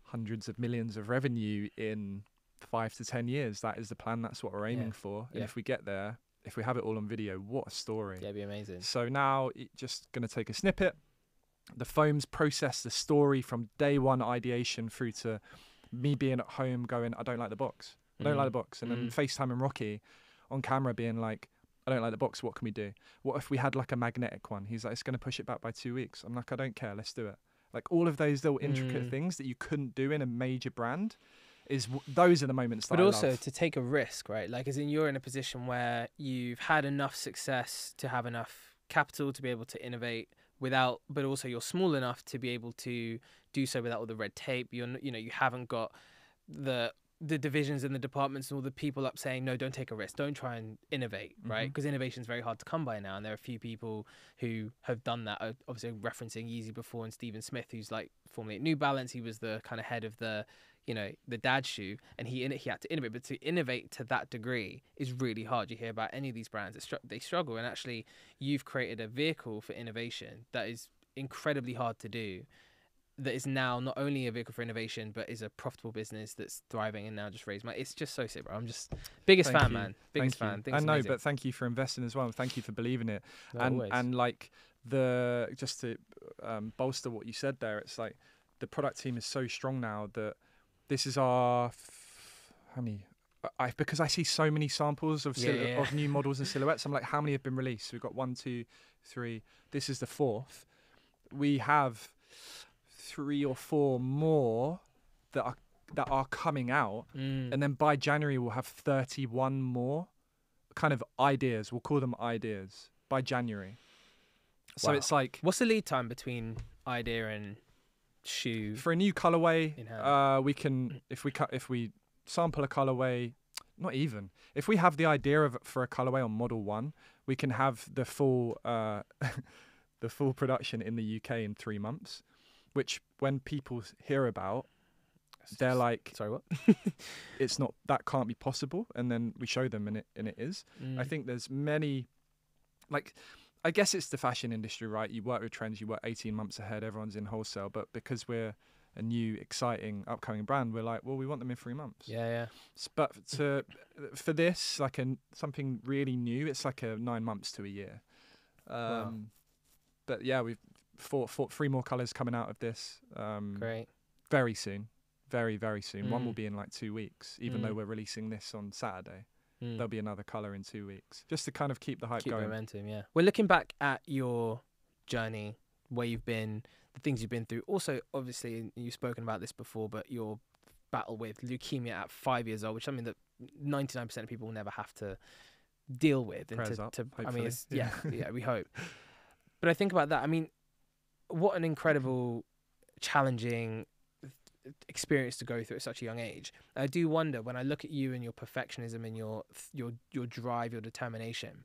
hundreds of millions of revenue in 5 to 10 years. That is the plan. That's what we're aiming for. And if we get there, if we have it all on video, what a story. Yeah, it'd be amazing. So now just going to take a snippet. The foams process the story from day one ideation through to me being at home going, I don't like the box. I don't like the box. And then FaceTime and Rocky on camera being like, I don't like the box. What can we do? What if we had like a magnetic one? He's like, it's going to push it back by 2 weeks. I'm like, I don't care. Let's do it. Like all of those little intricate things that you couldn't do in a major brand. Those are the moments that I love. But also to take a risk, right? Like, as in you're in a position where you've had enough success to have enough capital to be able to innovate but also you're small enough to be able to do so without all the red tape. You haven't got the divisions and the departments and all the people up saying, no, don't take a risk. Don't try and innovate, right? Because innovation is very hard to come by now. And there are a few people who have done that. Obviously referencing Yeezy before, and Stephen Smith, who's like formerly at New Balance. He was the kind of head of the dad shoe, and he had to innovate. But to innovate to that degree is really hard. You hear about any of these brands, they struggle. And actually, you've created a vehicle for innovation that is incredibly hard to do. That is now not only a vehicle for innovation, but is a profitable business that's thriving and now just raised money. It's just so sick, bro. I'm just biggest fan, man. Biggest fan. I know, but thank you for investing as well. Thank you for believing it. And like just to bolster what you said there, it's like the product team is so strong now that this is our how many? Because I see so many samples of new models and silhouettes. I'm like, how many have been released? We've got 1, 2, 3. This is the 4th. We have 3 or 4 more that are coming out, and then by January we'll have 31 more kind of ideas. We'll call them ideas by January. So it's like, what's the lead time between idea and shoe for a new colorway? We can if we sample a colorway, not even if we have the idea for a colorway on Model 1, we can have the full the full production in the UK in 3 months. Which when people hear about, they're like, sorry, what? It's not, that can't be possible. And then we show them and it is. I think there's many, like, I guess it's the fashion industry, right? You work with trends, you work 18 months ahead, everyone's in wholesale. But because we're a new, exciting, upcoming brand, we're like, well, we want them in 3 months. Yeah. But for this, like something really new, it's like a 9 months to a year. Wow. But yeah, we've three more colours coming out of this. Great. Very soon. Very, very soon. One will Mm. be in like 2 weeks, even though we're releasing this on Saturday. There'll be another colour in 2 weeks, just to kind of keep the hype Keep the going. momentum, yeah. We're looking back at your journey, where you've been, the things you've been through. Also, obviously, you've spoken about this before, but your battle with leukemia at 5 years old, which is something that 99% of people will never have to deal with. And Prayers up, I mean, hopefully. it's, yeah, we hope. But I think about that. I mean, what an incredible, challenging experience to go through at such a young age. I do wonder, when I look at you and your perfectionism and your drive, your determination,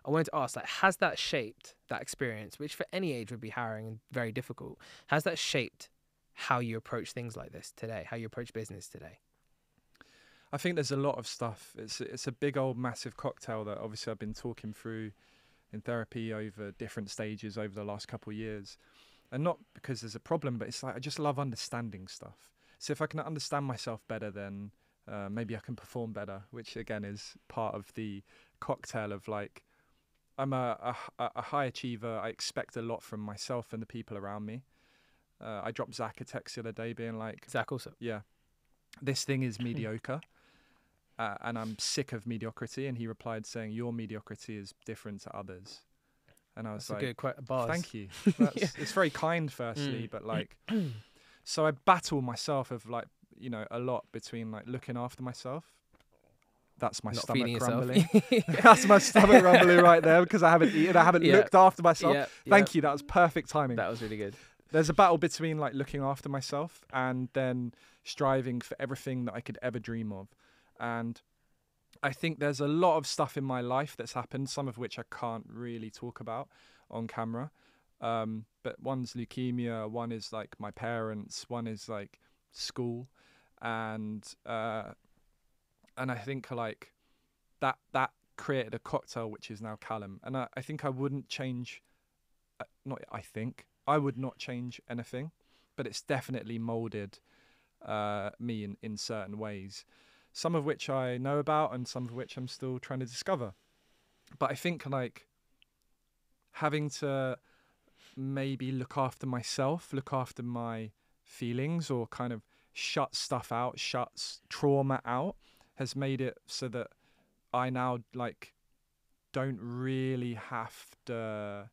I wanted to ask, like, has that shaped that experience, which for any age would be harrowing and very difficult? Has that shaped how you approach things like this today, how you approach business today? I think there's a lot of stuff. It's a big old massive cocktail that obviously I've been talking through in therapy over different stages over the last couple of years. And not because there's a problem, but it's like I just love understanding stuff. So if I can understand myself better, then maybe I can perform better, which again is part of the cocktail of like, I'm a high achiever. I expect a lot from myself and the people around me. I dropped Zach a text the other day being like... Zach also? Yeah. This thing is mediocre and I'm sick of mediocrity. And he replied saying, your mediocrity is different to others. And I was That's like, a good bars. thank you. It's very kind, firstly, but like, so I battle myself of like, you know, a lot between like looking after myself. That's my Not stomach feeding yourself. rumbling. That's my stomach rumbling right there because I haven't eaten. I haven't looked after myself. Thank you. That was perfect timing. That was really good. There's a battle between like looking after myself and then striving for everything that I could ever dream of. And I think there's a lot of stuff in my life that's happened, some of which I can't really talk about on camera. But one's leukemia, one is like my parents, one is like school. And I think like that created a cocktail, which is now Callum. And I think I wouldn't change, I would not change anything, but it's definitely molded me in certain ways. Some of which I know about and some of which I'm still trying to discover. But I think like having to maybe look after myself, look after my feelings, or kind of shut stuff out, shuts trauma out, has made it so that I now like don't really have to...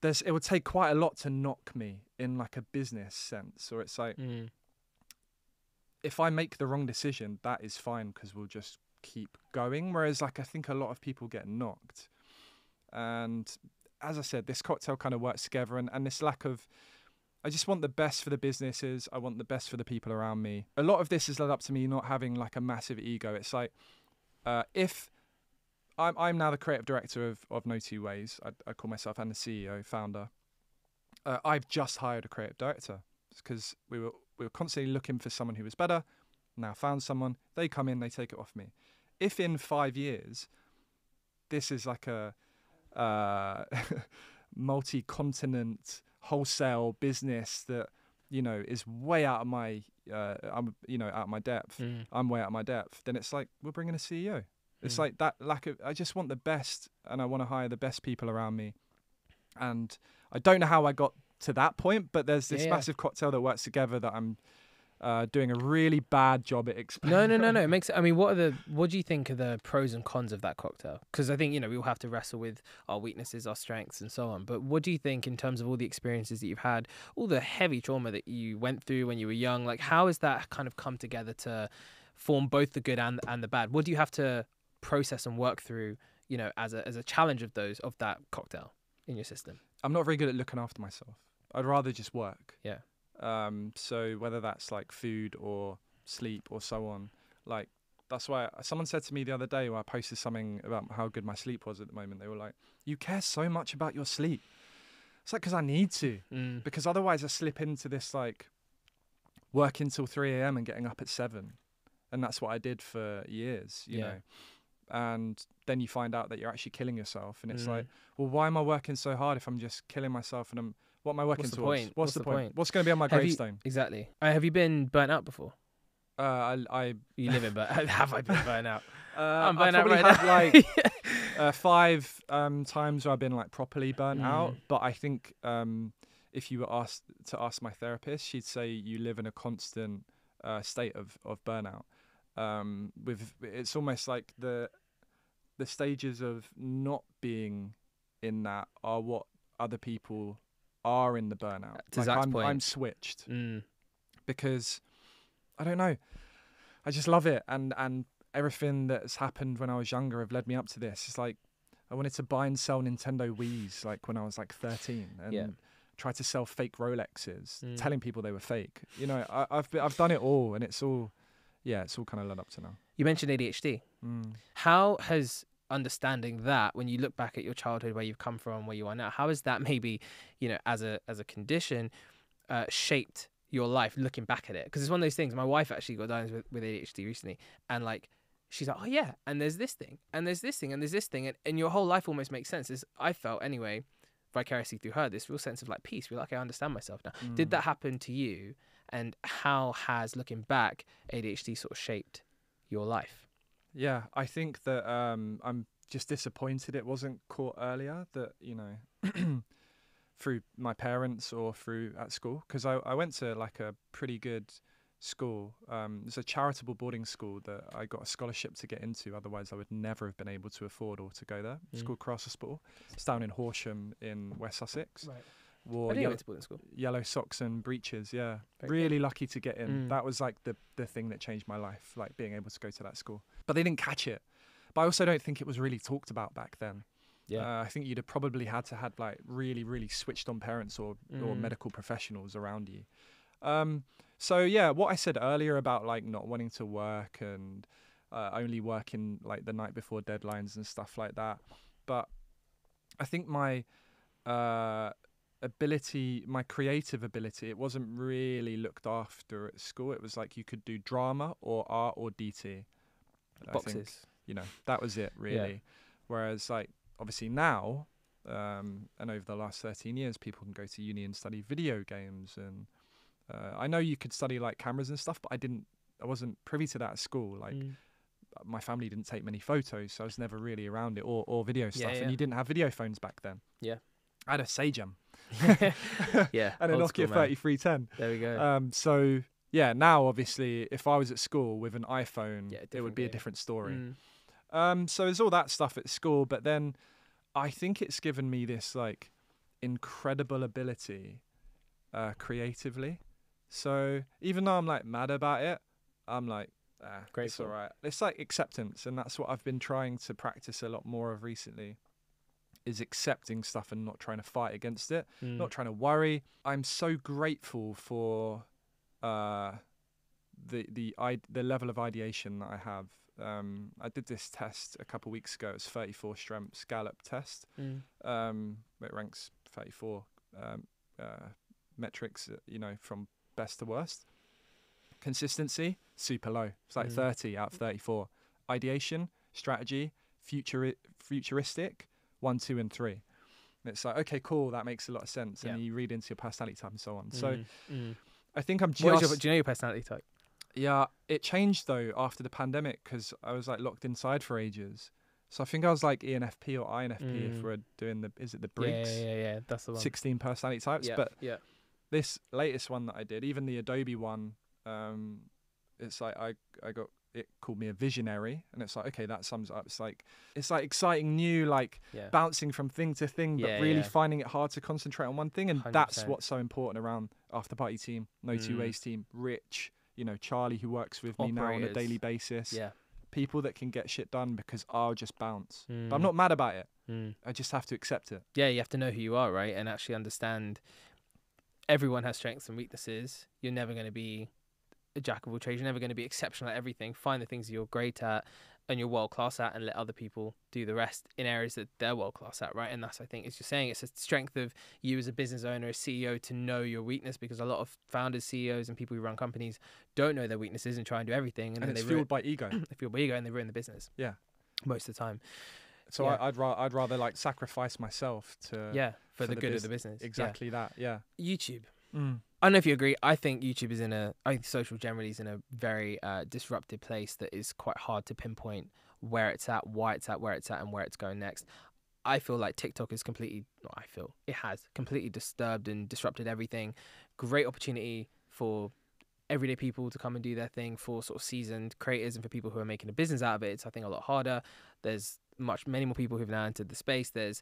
It would take quite a lot to knock me in like a business sense, or it's like... If I make the wrong decision, that is fine because we'll just keep going. Whereas like I think a lot of people get knocked. And as I said, this cocktail kind of works together, and this lack of... I just want the best for the businesses. I want the best for the people around me. A lot of this has led up to me not having like a massive ego. It's like if I'm now the creative director of Notwoways, I call myself, and the CEO, founder. I've just hired a creative director because we were constantly looking for someone who was better. Now found someone. They come in, they take it off me. If in 5 years, this is like a multi-continent wholesale business that, you know, is way out of my, out of my depth. I'm way out of my depth. Then it's like, we're bringing a CEO. It's like that lack of, I just want the best, and I want to hire the best people around me. And I don't know how I got to that point, but there's this massive cocktail that works together that I'm doing a really bad job at explaining. No. It makes. I mean, what do you think are the pros and cons of that cocktail? Because I think, you know, we all have to wrestle with our weaknesses, our strengths, and so on. But what do you think in terms of all the experiences that you've had, all the heavy trauma that you went through when you were young? Like, how has that kind of come together to form both the good and the bad? What do you have to process and work through, you know, as a challenge of that cocktail in your system? I'm not very good at looking after myself. I'd rather just work. Yeah. So whether that's like food or sleep or so on, like that's why someone said to me the other day when I posted something about how good my sleep was at the moment, they were like, you care so much about your sleep. It's like, because I need to, because otherwise I slip into this like working till 3 a.m. and getting up at 7. And that's what I did for years, you know. And then you find out that you're actually killing yourself. And it's like, well, why am I working so hard if I'm just killing myself? And what am I working towards? What's the point? What's going to be on my gravestone? Exactly. Have you been burnt out before? You live in have I been burnt out? I'm burnt I out probably right had now. like 5 times where I've been like properly burnt out. But I think if you were asked to ask my therapist, she'd say you live in a constant state of burnout. It's almost like the stages of not being in that are what other people are in the burnout. To Like Zach's point. I'm switched because I don't know. I just love it, and everything that's happened when I was younger have led me up to this. It's like I wanted to buy and sell Nintendo Wiis like when I was like 13, and try to sell fake Rolexes, telling people they were fake. You know, I've done it all, and it's all kind of led up to now. You mentioned ADHD. How has understanding that, when you look back at your childhood, where you've come from, where you are now, how has that maybe, you know, as a condition, shaped your life looking back at it? Because it's one of those things. My wife actually got diagnosed with ADHD recently, and like she's like, oh yeah, and there's this thing, and there's this thing, and there's this thing, and your whole life almost makes sense. I felt anyway, vicariously through her, this real sense of like peace. We're like, okay, I understand myself now. Did that happen to you? And how has, looking back, ADHD sort of shaped your life? Yeah, I think that I'm just disappointed it wasn't caught earlier, that, you know, through my parents or through at school, because I went to like a pretty good school. It's a charitable boarding school that I got a scholarship to get into, otherwise I would never have been able to afford or to go there. It's called Cross Hospital. It's down in Horsham in West Sussex. Right. Wore I didn't went to boarding school. Yellow socks and breeches, yeah. Very Really lucky to get in. That was like the thing that changed my life, like being able to go to that school. But they didn't catch it. But I also don't think it was really talked about back then. Yeah. I think you'd have probably had to have like really, really switched on parents or medical professionals around you. So yeah, what I said earlier about like not wanting to work and only working like the night before deadlines and stuff like that. But I think my my creative ability, it wasn't really looked after at school. It was like you could do drama or art or DT. Boxes. I think, you know, that was it really. Yeah. Whereas like obviously now, and over the last 13 years, people can go to uni and study video games. And I know you could study like cameras and stuff, but I wasn't privy to that at school. Like my family didn't take many photos, so I was never really around it, or video stuff. And you didn't have video phones back then. Yeah. I had a Sagem. Yeah. And a Nokia 3310. There we go. So yeah, now obviously if I was at school with an iPhone, it would be a different story. So there's all that stuff at school, but then I think it's given me this like incredible ability creatively. So even though I'm like mad about it, I'm like, it's all right. It's like acceptance, and that's what I've been trying to practice a lot more of recently, is accepting stuff and not trying to fight against it, not trying to worry. I'm so grateful for the level of ideation that I have. I did this test a couple of weeks ago. It's 34 strengths Gallup test. It ranks 34 metrics, you know, from best to worst. Consistency, super low. It's like 30 out of 34. Ideation, strategy, futuristic, 1, 2, and 3. And it's like, okay, cool, that makes a lot of sense. And you read into your personality type and so on. So I think I'm just... do you know your personality type? Yeah, it changed though after the pandemic, because I was like locked inside for ages. So I think I was like ENFP or INFP if we're doing the Briggs? Yeah, that's the one. 16 personality types. But this latest one that I did, even the Adobe one, it's like I got, it called me a visionary, and it's like, okay, that sums up. It's like exciting new, like bouncing from thing to thing, but really finding it hard to concentrate on one thing. And 100%. That's what's so important around AfterParty team, Notwoways team, Rich, you know, Charlie, who works with me now on a daily basis. Yeah. People that can get shit done because I'll just bounce. But I'm not mad about it. I just have to accept it. Yeah, you have to know who you are, right? And actually understand everyone has strengths and weaknesses. You're never going to be a jack of all trades. You're never going to be exceptional at everything. Find the things you're great at and you're world class at, and let other people do the rest in areas that they're world class at, right? And that's, I think, as you're saying, it's a strength of you as a business owner, a CEO, to know your weakness, because a lot of founders, CEOs, and people who run companies don't know their weaknesses and try and do everything. And then it's fueled by ego. They're fueled by ego, and they ruin the business. Yeah, most of the time. So I'd rather like sacrifice myself to for the good of the business. Exactly that. Yeah. YouTube. I don't know if you agree. I think YouTube is I think social generally is in a very disrupted place that is quite hard to pinpoint where it's at, why it's at, where it's at, and where it's going next. I feel like TikTok is it has completely disturbed and disrupted everything. Great opportunity for everyday people to come and do their thing, for sort of seasoned creators and for people who are making a business out of it. It's, I think, a lot harder. There's many more people who've now entered the space. There's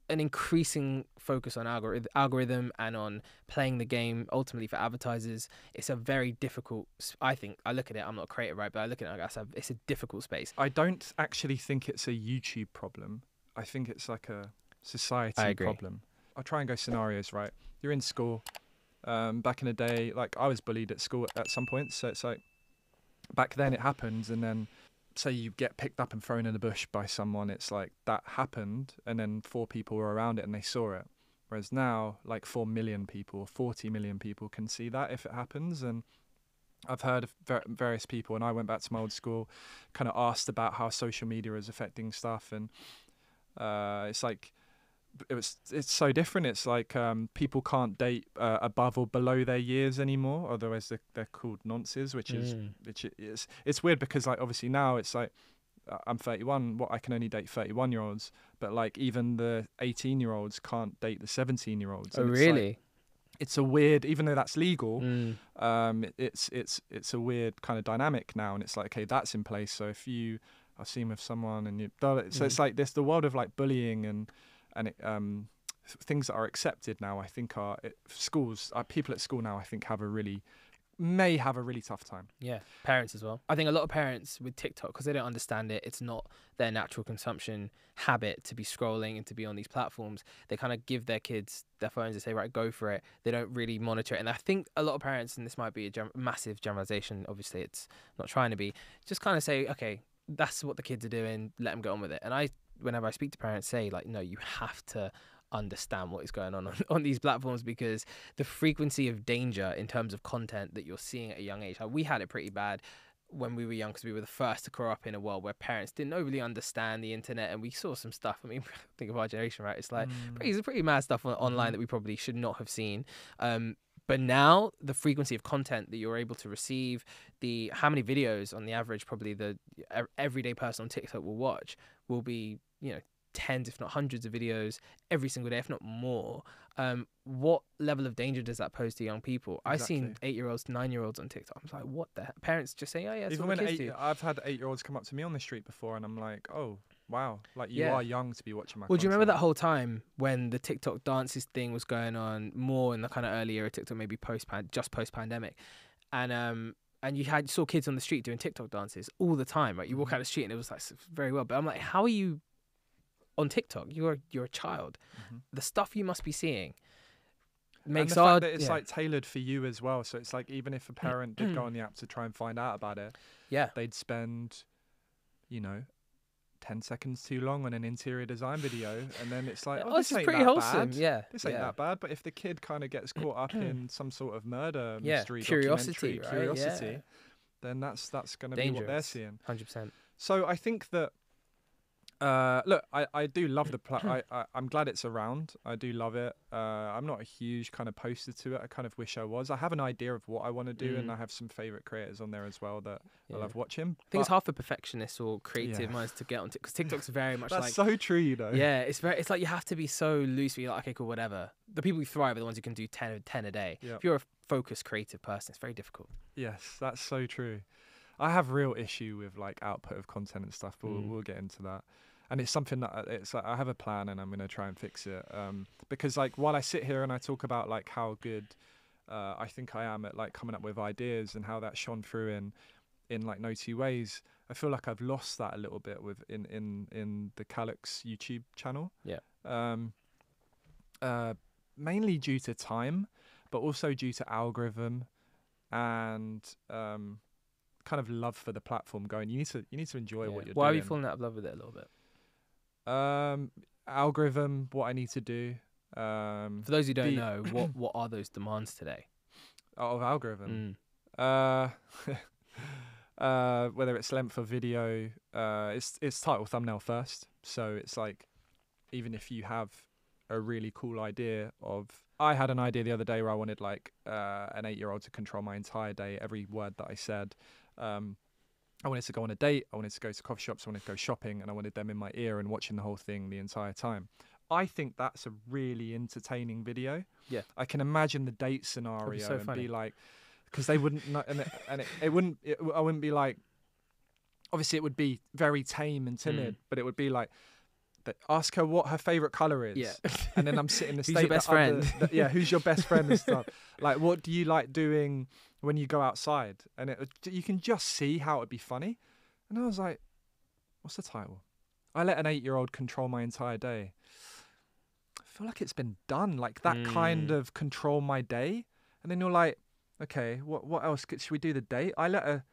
an increasing focus on algorithm and on playing the game ultimately for advertisers. It's a very difficult, I think, I look at it, I'm not a creator, right, but I look at it, it's a difficult space. I don't actually think it's a YouTube problem. I think it's like a society problem. I'll try and go scenarios, right? You're in school. Back in the day, like I was bullied at school at some point. So it's like back then it happens, and then say you get picked up and thrown in the bush by someone. It's like that happened, and then 4 people were around it and they saw it. Whereas now, like 4 million people, 40 million people can see that if it happens. And I've heard of various people, and I went back to my old school, kind of asked about how social media is affecting stuff, and it's like it's so different. It's like people can't date above or below their years anymore, otherwise they're called nonces, which is it's weird because like obviously now it's like I'm 31, I can only date 31-year-olds, but like even the 18-year-olds can't date the 17-year-olds. Oh, really? It's a weird, even though that's legal, it's a weird kind of dynamic now, and it's like, okay, that's in place. So if you are seen with someone and so it's like this, the world of like bullying and things that are accepted now, I think people at school now, I think may have a really tough time. Yeah, parents as well. I think a lot of parents with TikTok, because they don't understand it, it's not their natural consumption habit to be scrolling and to be on these platforms. They kind of give their kids their phones and say, right, go for it. They don't really monitor it. And I think a lot of parents, and this might be a massive generalization, obviously it's not trying to be, just kind of say, okay, that's what the kids are doing, let them get on with it. And whenever I speak to parents, say like, no, you have to understand what is going on these platforms, because the frequency of danger in terms of content that you're seeing at a young age, like we had it pretty bad when we were young because we were the first to grow up in a world where parents didn't overly understand the internet, and we saw some stuff. I mean, think of our generation, right? It's like pretty mad stuff online that we probably should not have seen. But now the frequency of content that you're able to receive, how many videos on the average probably the everyday person on TikTok will watch will be, tens if not hundreds of videos every single day, if not more. What level of danger does that pose to young people? Exactly. I've seen 8-year-olds, 9-year-olds on TikTok. I'm like, what the heck? Parents just saying, oh yeah, even when I've had 8-year-olds come up to me on the street before, and I'm like, oh wow, like you are young to be watching my content. Do you remember that whole time when the TikTok dances thing was going on more in the kind of early era TikTok, maybe just post pandemic, and you saw kids on the street doing TikTok dances all the time, right? You walk out the street and it was like very well, but I'm like, how are you on TikTok? You're a child. The stuff you must be seeing makes the fact that it's like tailored for you as well. So it's like even if a parent did go on the app to try and find out about it, they'd spend 10 seconds too long on an interior design video, and then it's like, this ain't pretty that wholesome. bad. This ain't that bad. But if the kid kind of gets caught up in some sort of murder mystery, curiosity, then that's going to be what they're seeing. 100%. So I think that look, I do love the I'm glad it's around. I do love it. I'm not a huge kind of poster to it. I kind of wish I was. I have an idea of what I want to do, and I have some favorite creators on there as well that I love watching. I think it's hard for perfectionists or creative minds to get on because TikTok's very much that's so true, Yeah, it's like you have to be so loose. You're like, okay, cool, whatever. The people who thrive are the ones who can do 10 a day. If you're a focused creative person, it's very difficult. Yes, that's so true. I have real issue with like output of content and stuff, but we'll get into that. And it's something that it's like I have a plan and I'm going to try and fix it. Because like while I sit here and I talk about like how good I think I am at like coming up with ideas and how that shone through in like Notwoways, I feel like I've lost that a little bit with in the Callux YouTube channel. Mainly due to time, but also due to algorithm and kind of love for the platform. Going, you need to enjoy what you're doing. Why are you falling out of love with it a little bit? Algorithm, what I need to do. For those who don't know, what are those demands today? Of algorithm. Whether it's length of video, it's title, thumbnail first. So it's like, even if you have a really cool idea of I had an idea the other day where I wanted like an 8-year-old to control my entire day, every word that I said. I wanted to go on a date, I wanted to go to coffee shops, I wanted to go shopping, and I wanted them in my ear and watching the whole thing the entire time. I think that's a really entertaining video. Yeah. I can imagine the date scenario so and funny. be like, because they wouldn't know, I wouldn't be like, obviously it would be very tame and timid, but it would be like, ask her what her favorite color is. Yeah. And then I'm sitting in the Who's state your best friend? Who's your best friend and stuff. Like, what do you like doing when you go outside? And you can just see how it'd be funny. And I was like, what's the title? I let an 8-year-old control my entire day. I feel like it's been done, like that kind of control my day. And then you're like, okay, what else? Should we do the date? I let a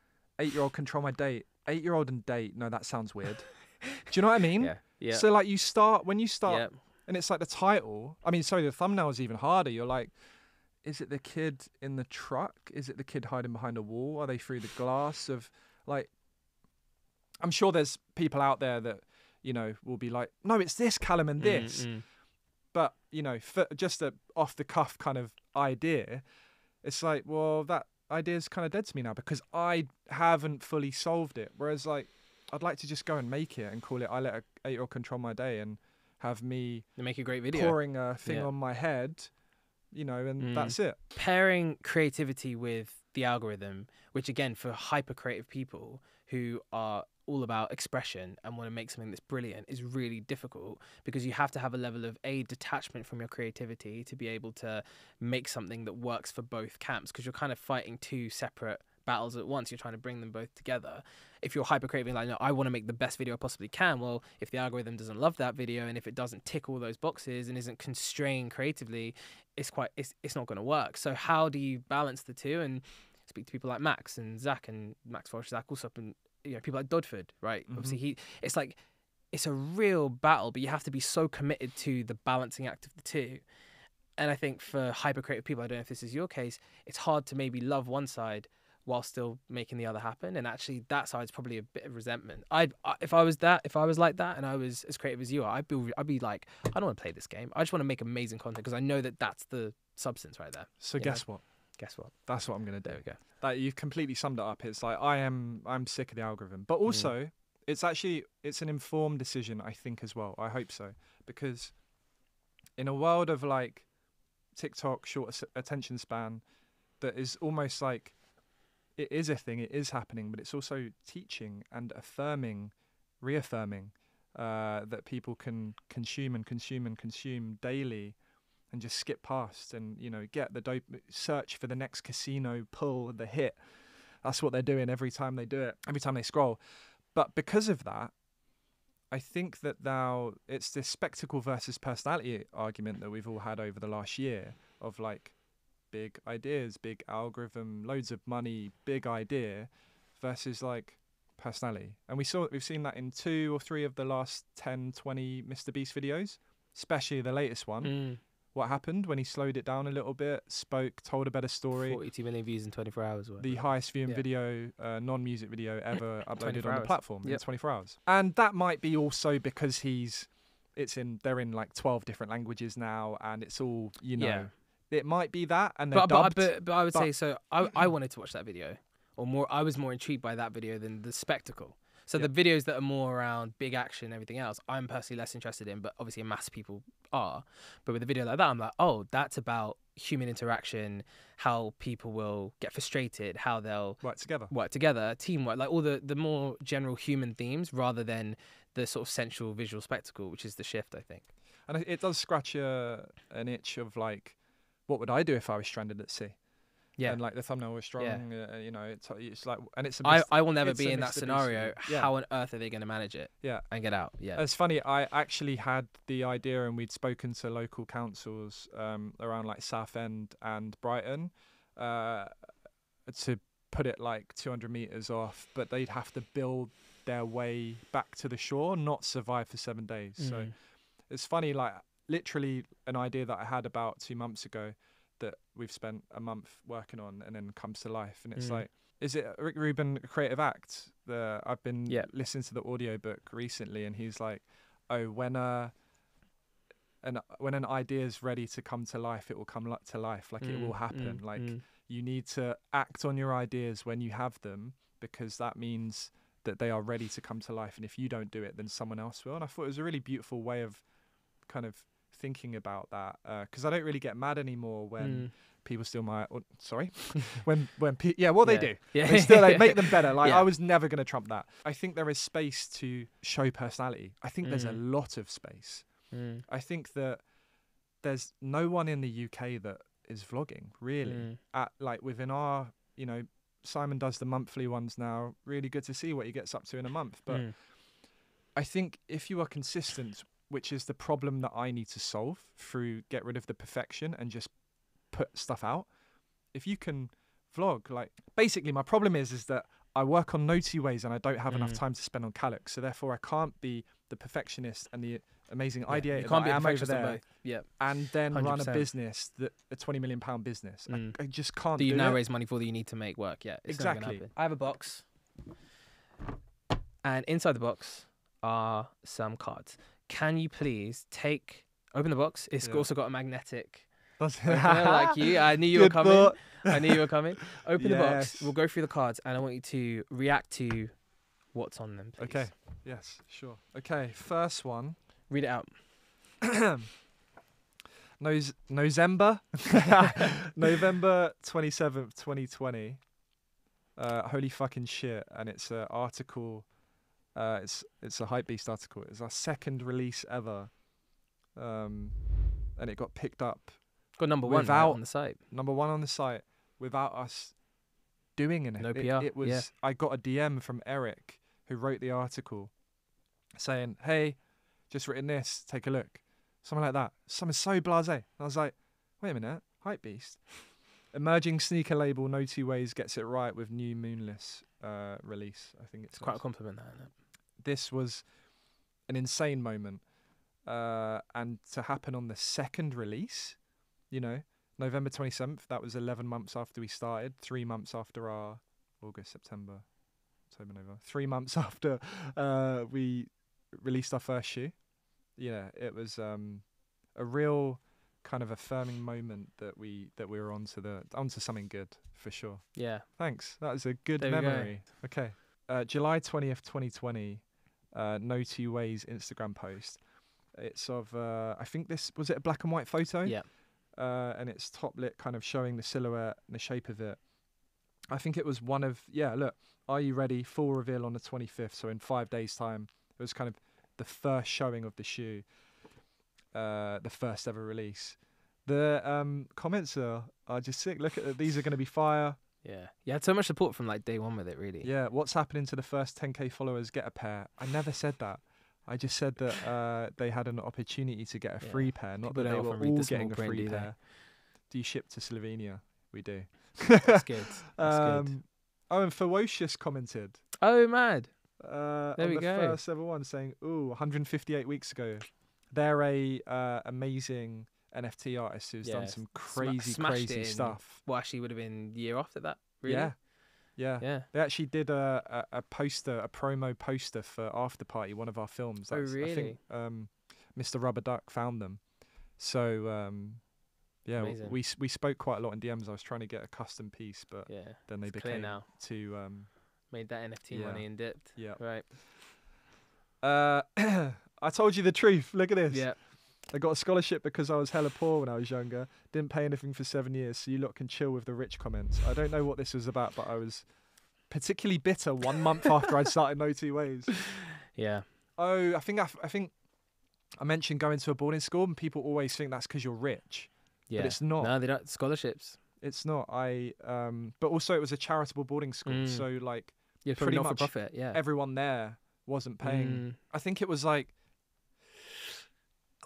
8-year-old control my date. 8-year-old and date. No, that sounds weird. Do you know what I mean? Yeah. Yeah. So like when you start, and it's like the title. I mean, sorry, the thumbnail is even harder. You're like, is it the kid in the truck? Is it the kid hiding behind a wall? Are they through the glass of like? I'm sure there's people out there that will be like, no, it's this, Callum, and this. But for just a off the cuff kind of idea, it's like, well, that idea's kind of dead to me now because I haven't fully solved it. Whereas like, I'd like to just go and make it and call it I let a 8-year-old control my day and have me make a great video, pouring a thing on my head, and that's it. Pairing creativity with the algorithm, which again, for hyper creative people who are all about expression and want to make something that's brilliant, is really difficult because you have to have a level of detachment from your creativity to be able to make something that works for both camps, because you're kind of fighting two separate battles at once. You're trying to bring them both together. If you're hyper creative, like, no, I want to make the best video I possibly can, well, if the algorithm doesn't love that video and if it doesn't tick all those boxes and isn't constrained creatively, it's not going to work. So how do you balance the two? And speak to people like Max and Zach, and Max Forrest, Zach Alsop, and people like Dodford, right? Obviously it's a real battle, but you have to be so committed to the balancing act of the two. And I think for hyper creative people, I don't know if this is your case, it's hard to maybe love one side while still making the other happen. And actually that side's probably a bit of resentment. If I was like that and I was as creative as you are, I'd be like, I don't want to play this game. I just want to make amazing content because I know that that's the substance right there. So guess what? That's what I'm going to do. There we go. Like, you've completely summed it up. It's like, I'm sick of the algorithm, but also it's an informed decision, I think, as well. I hope so, because in a world of like TikTok, short attention span, that is almost like, it is a thing, it is happening, but it's also teaching and reaffirming that people can consume daily and just skip past and, get the search for the next casino pull, the hit. That's what they're doing every time they do it, every time they scroll. But because of that, I think that now it's this spectacle versus personality argument that we've all had over the last year of like, big ideas, big algorithm, loads of money, big idea versus like personality. And we've seen that in 2 or 3 of the last 10, 20 Mr. Beast videos, especially the latest one. What happened when he slowed it down a little bit, told a better story. 42 million views in 24 hours. The highest viewing video, non-music video ever uploaded on the platform in 24 hours. And that might be also because they're in like 12 different languages now, and it's all, it might be that, and they're dubbed. But I would say, so I wanted to watch that video, or more. I was more intrigued by that video than the spectacle. So the videos that are more around big action and everything else, I'm personally less interested in, but obviously mass people are. But with a video like that, I'm like, oh, that's about human interaction, how people will get frustrated, how they'll work together, teamwork, like all the more general human themes rather than the sort of central visual spectacle, which is the shift, I think. And it does scratch an itch of like, what would I do if I was stranded at sea? Yeah, and like the thumbnail was strong. Yeah. It's like, and it's. I will never be in that scenario. Yeah. How on earth are they going to manage it? Yeah, and get out. Yeah, it's funny. I actually had the idea, and we'd spoken to local councils around like Southend and Brighton to put it like 200 meters off, but they'd have to build their way back to the shore, not survive for 7 days. So it's funny, like literally an idea that I had about 2 months ago that we've spent a month working on and then comes to life. And it's like, is it Rick Rubin a creative act? I've been listening to the audiobook recently, and he's like, oh, when when an idea is ready to come to life, it will come to life. Like it will happen. You need to act on your ideas when you have them, because that means that they are ready to come to life. And if you don't do it, then someone else will. And I thought it was a really beautiful way of kind of thinking about that, because I don't really get mad anymore when people steal my when they do they still like make them better. Like I was never going to trump that. I think there is space to show personality. I think there's a lot of space. I think that there's no one in the UK that is vlogging really at like within our, you know, Simon does the monthly ones now. Really good to see what he gets up to in a month. But I think if you are consistent, which is the problem that I need to solve through get rid of the perfection and just put stuff out. If you can vlog, like basically my problem is that I work on Notwoways and I don't have enough time to spend on Callux. So therefore I can't be the perfectionist and the amazing ideator you can't that I be am over there. And then 100%. Run a business, a £20 million business. I just can't do do you now it. raise money for that you need to make work. Yeah, it's exactly. Gonna happen. I have a box, and inside the box are some cards. Can you please open the box? It's also got a magnetic. Like you, I knew you were coming. I knew you were coming. Open the box. We'll go through the cards, and I want you to react to what's on them, please. Okay. Yes. Sure. Okay. First one. Read it out. November 27th, 2020. Holy fucking shit! And it's an article. It's a Hypebeast article. It's our second release ever. And it got picked up. Got number one on the site. Number one on the site without us doing anything. No PR. It was. I got a DM from Eric, who wrote the article, saying, "Hey, just written this. Take a look." Something like that. Something so blasé. I was like, "Wait a minute, Hypebeast." Emerging sneaker label Notwoways gets it right with new Moonless release. I think it's quite a compliment, that, isn't it? This was an insane moment, and to happen on the second release, you know, November 27th. That was 11 months after we started. 3 months after our August, September, October, November. 3 months after we released our first shoe. Yeah, it was a real kind of affirming moment that we were onto something good for sure. Yeah. Thanks. That was a good memory. Okay. July 20th, 2020. Notwoways Instagram post. It's of I think this was it a black and white photo. Yeah. And it's top lit, kind of showing the silhouette and the shape of it. I think it was one of look. Are you ready? Full reveal on the 25th. So in 5 days' time, it was kind of the first showing of the shoe. The first ever release. The comments are just sick. Look at these are going to be fire. Yeah, you had so much support from like day one with it, really. Yeah, what's happening to the first 10k followers? Get a pair. I never said that. I just said that they had an opportunity to get a free pair, not that they were all getting a free pair. Do you ship to Slovenia? We do. That's good. That's good. Oh, and Ferocious commented. Oh, mad. There we go. The first ever one saying, "Ooh, 158 weeks ago." They're a amazing NFT artist who's done some crazy stuff. Well, actually, would have been the year after that. Really? Yeah. They actually did a poster, a promo poster for AfterParty, one of our films. Oh, really? I think Mr. Rubber Duck found them. So amazing. we spoke quite a lot in DMs. I was trying to get a custom piece, but then they became now. too made that NFT money and dipped. Yeah. Right. I told you the truth. Look at this. Yeah. I got a scholarship because I was hella poor when I was younger. Didn't pay anything for 7 years, so you lot can chill with the rich comments. I don't know what this was about, but I was particularly bitter 1 month after I'd started Notwoways. Yeah. Oh, I think I mentioned going to a boarding school, and people always think that's because you're rich. Yeah. But it's not. No, they don't. Scholarships. It's not. But also it was a charitable boarding school, so like pretty much not for profit. Yeah. Everyone there wasn't paying. I think it was like,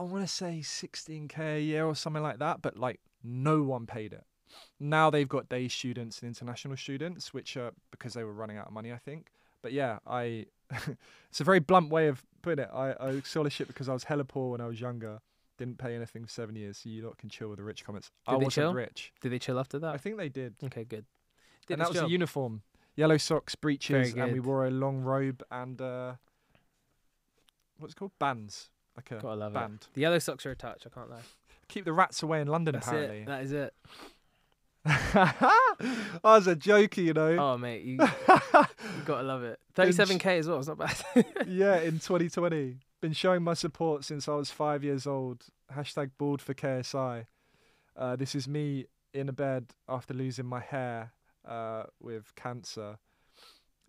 I want to say 16k a year or something like that, but like no one paid it. Now they've got day students and international students, which are because they were running out of money, I think. But yeah, it's a very blunt way of putting it. I scholarship because I was hella poor when I was younger. Didn't pay anything for 7 years, so you lot can chill with the rich comments. I wasn't rich. Did they chill after that? I think they did. Okay, good. And that was a uniform. Yellow socks, breeches, and we wore a long robe and what's it called? Bands. like a Gotta love band. it. The yellow socks are a touch, I can't lie. Keep the rats away in London, That's apparently. it. That is it. I was a joker, you know. Oh, mate, you gotta love it. 37k as well, it's not bad. Yeah, in 2020. Been showing my support since I was 5 years old. Hashtag bald for KSI. This is me in a bed after losing my hair with cancer.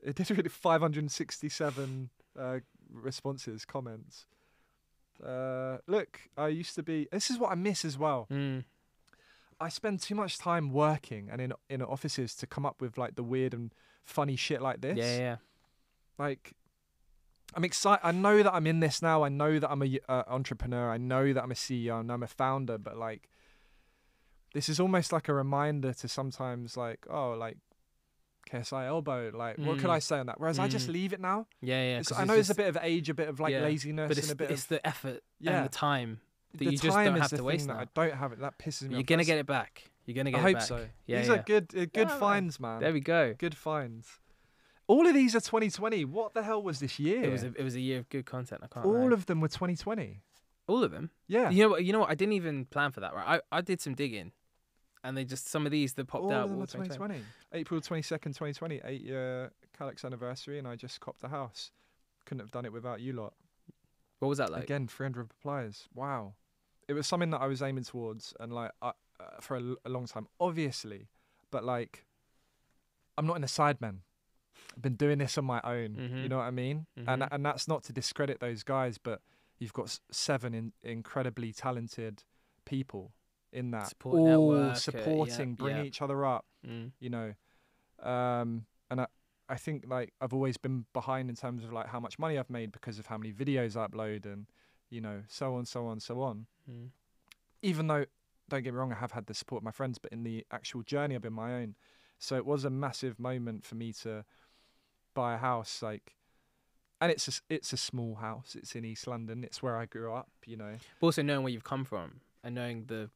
It did really 567 responses, comments. Look, I used to be... This is what I miss as well. I spend too much time working and in offices to come up with like the weird and funny shit like this. Yeah. Like, I'm excited. I know that I'm in this now. I know that I'm a entrepreneur. I know that I'm a CEO and I'm a founder. But like, this is almost like a reminder to sometimes like, oh, like KSI elbow. Like, what could I say on that? Whereas I just leave it now. Yeah. I know it's a bit of age, a bit of like laziness, but and a bit it's of the effort and the time that the you just time don't is have the to thing waste that now. I don't have it. That pisses me off. You're gonna get it back. You're gonna get I it hope back. so. Yeah, These are good finds, man. There we go. Good finds. All of these are 2020. What the hell was this year? It was a year of good content. I can't. All of them were 2020. All of them. Yeah. You know what? I didn't even plan for that. Right. I did some digging, and they just some of these that popped all out. Of them were were 2020. April 22nd, 2020, 8-year Callux anniversary, and I just copped a house. Couldn't have done it without you lot. What was that like? Again, 300 replies. Wow. It was something that I was aiming towards, and like for a long time, obviously. But like, I'm not in a sideman. I've been doing this on my own. You know what I mean? And that's not to discredit those guys, but you've got 7 incredibly talented people in that, Support all network, supporting, bringing each other up. You know, and I think like I've always been behind in terms of like how much money I've made because of how many videos I upload and you know so on. Even though, don't get me wrong, I have had the support of my friends, but in the actual journey I've been my own. So it was a massive moment for me to buy a house, like, and it's a small house. It's in East London. It's where I grew up, you know. But also knowing where you've come from and knowing the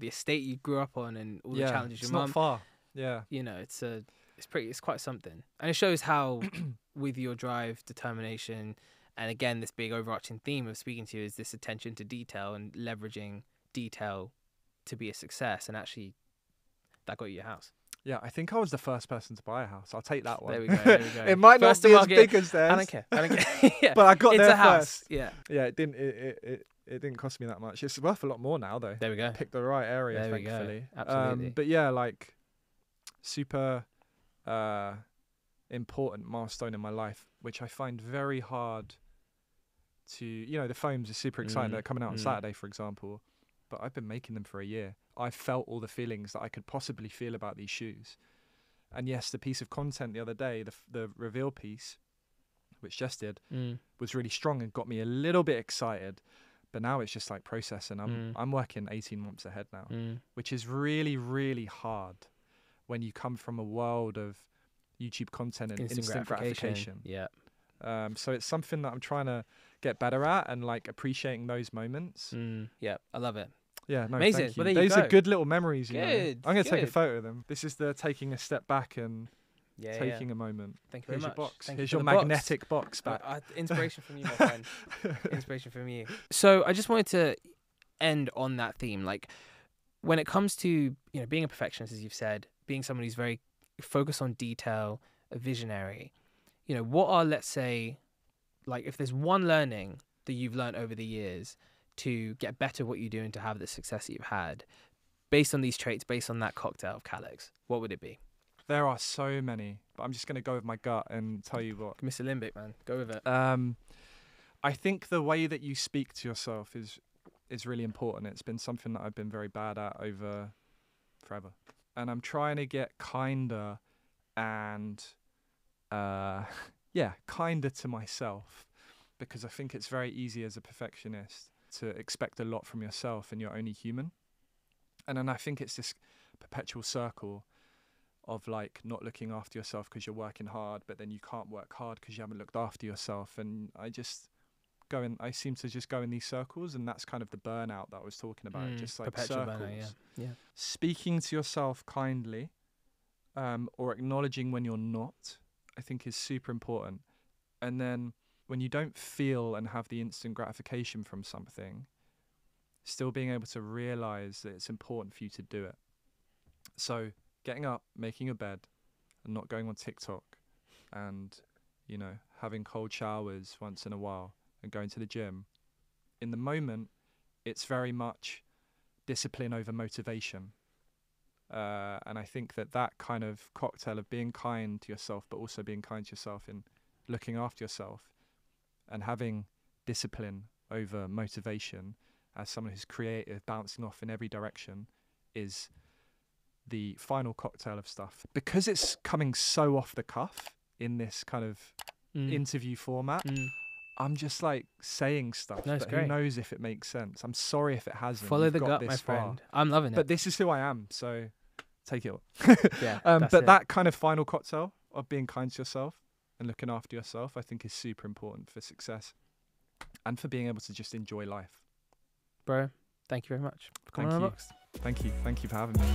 estate you grew up on and all the challenges your mum. It's not far. Yeah. You know, it's quite something, and it shows how with your drive, determination, and again this big overarching theme of speaking to you is this attention to detail and leveraging detail to be a success, and actually that got you your house. Yeah, I think I was the first person to buy a house. I'll take that one. There we go. It might First not be to as big as theirs. I don't care. Yeah. But I got there a house. first. Yeah. Yeah, it didn't cost me that much. It's worth a lot more now though. There we go. Picked the right area, There we thankfully. go. Absolutely. But yeah, like super important milestone in my life, which I find very hard to, you know, the foams are super exciting. They're coming out on Saturday, for example, but I've been making them for a year. I felt all the feelings that I could possibly feel about these shoes. And yes, the piece of content the other day, the reveal piece, which Jess did, was really strong and got me a little bit excited. But now it's just like processing. I'm working 18 months ahead now, which is really, really hard when you come from a world of YouTube content and instant gratification. Yeah. So it's something that I'm trying to get better at and like appreciating those moments. Yeah, I love it. Yeah, no, amazing. Thank you. Well, there you Those are go. good little memories. You know? Good, I'm going to take a good. photo of them. This is the taking a step back and taking a a moment. Thank you very much. Your box. Thank Here's you your for the magnetic box back. Inspiration from you, my friend. Inspiration from you. So I just wanted to end on that theme. Like when it comes to, you know, being a perfectionist, as you've said, being someone who's very focused on detail, a visionary, you know, what are, let's say, like if there's one learning that you've learned over the years to get better at what you do and to have the success that you've had, based on these traits, based on that cocktail of Callux, what would it be? There are so many, but I'm just going to go with my gut and tell you what. Mr. Limbic, man. Go with it. I think the way that you speak to yourself is really important. It's been something that I've been very bad at over forever. And I'm trying to get kinder and, kinder to myself, because I think it's very easy as a perfectionist to expect a lot from yourself, and you're only human. And then I think it's this perpetual circle of like not looking after yourself because you're working hard, but then you can't work hard because you haven't looked after yourself. And I seem to just go in these circles, and that's kind of the burnout that I was talking about. Just like perpetual circles. burnout, yeah. Speaking to yourself kindly, or acknowledging when you're not, I think is super important. And then when you don't feel and have the instant gratification from something, still being able to realize that it's important for you to do it. So getting up, making a bed, and not going on TikTok, and, you know, having cold showers once in a while, and going to the gym. In the moment, it's very much discipline over motivation. And I think that kind of cocktail of being kind to yourself, but also being kind to yourself in looking after yourself, and having discipline over motivation as someone who's creative, bouncing off in every direction, is the final cocktail of stuff. Because it's coming so off the cuff in this kind of interview format, I'm just like saying stuff, no, but great. Who knows if it makes sense. I'm sorry if it hasn't. Follow You've the got gut, this my far. friend. I'm loving it. But this is who I am, so take it all. Yeah, but that kind of final cocktail of being kind to yourself and looking after yourself, I think, is super important for success and for being able to just enjoy life. Bro, thank you very much for coming on Unboxed. Thank you. Thank you for having me.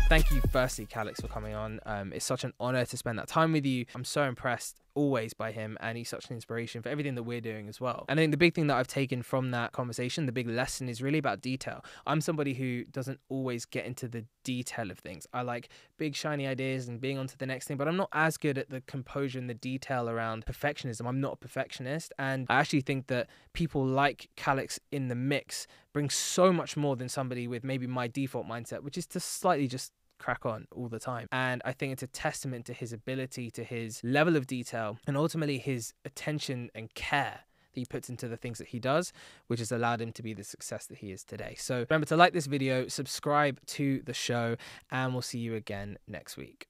Thank you, firstly, Callux, for coming on. It's such an honor to spend that time with you. I'm so impressed always by him, and he's such an inspiration for everything that we're doing as well. And I think the big thing that I've taken from that conversation, the big lesson, is really about detail. I'm somebody who doesn't always get into the detail of things. I like big shiny ideas and being on to the next thing, but I'm not as good at the composure and the detail around perfectionism. I'm not a perfectionist, and I actually think that people like Callux in the mix bring so much more than somebody with maybe my default mindset, which is to slightly just crack on all the time. And I think it's a testament to his ability, to his level of detail, and ultimately his attention and care that he puts into the things that he does, which has allowed him to be the success that he is today. So remember to like this video, subscribe to the show, and we'll see you again next week.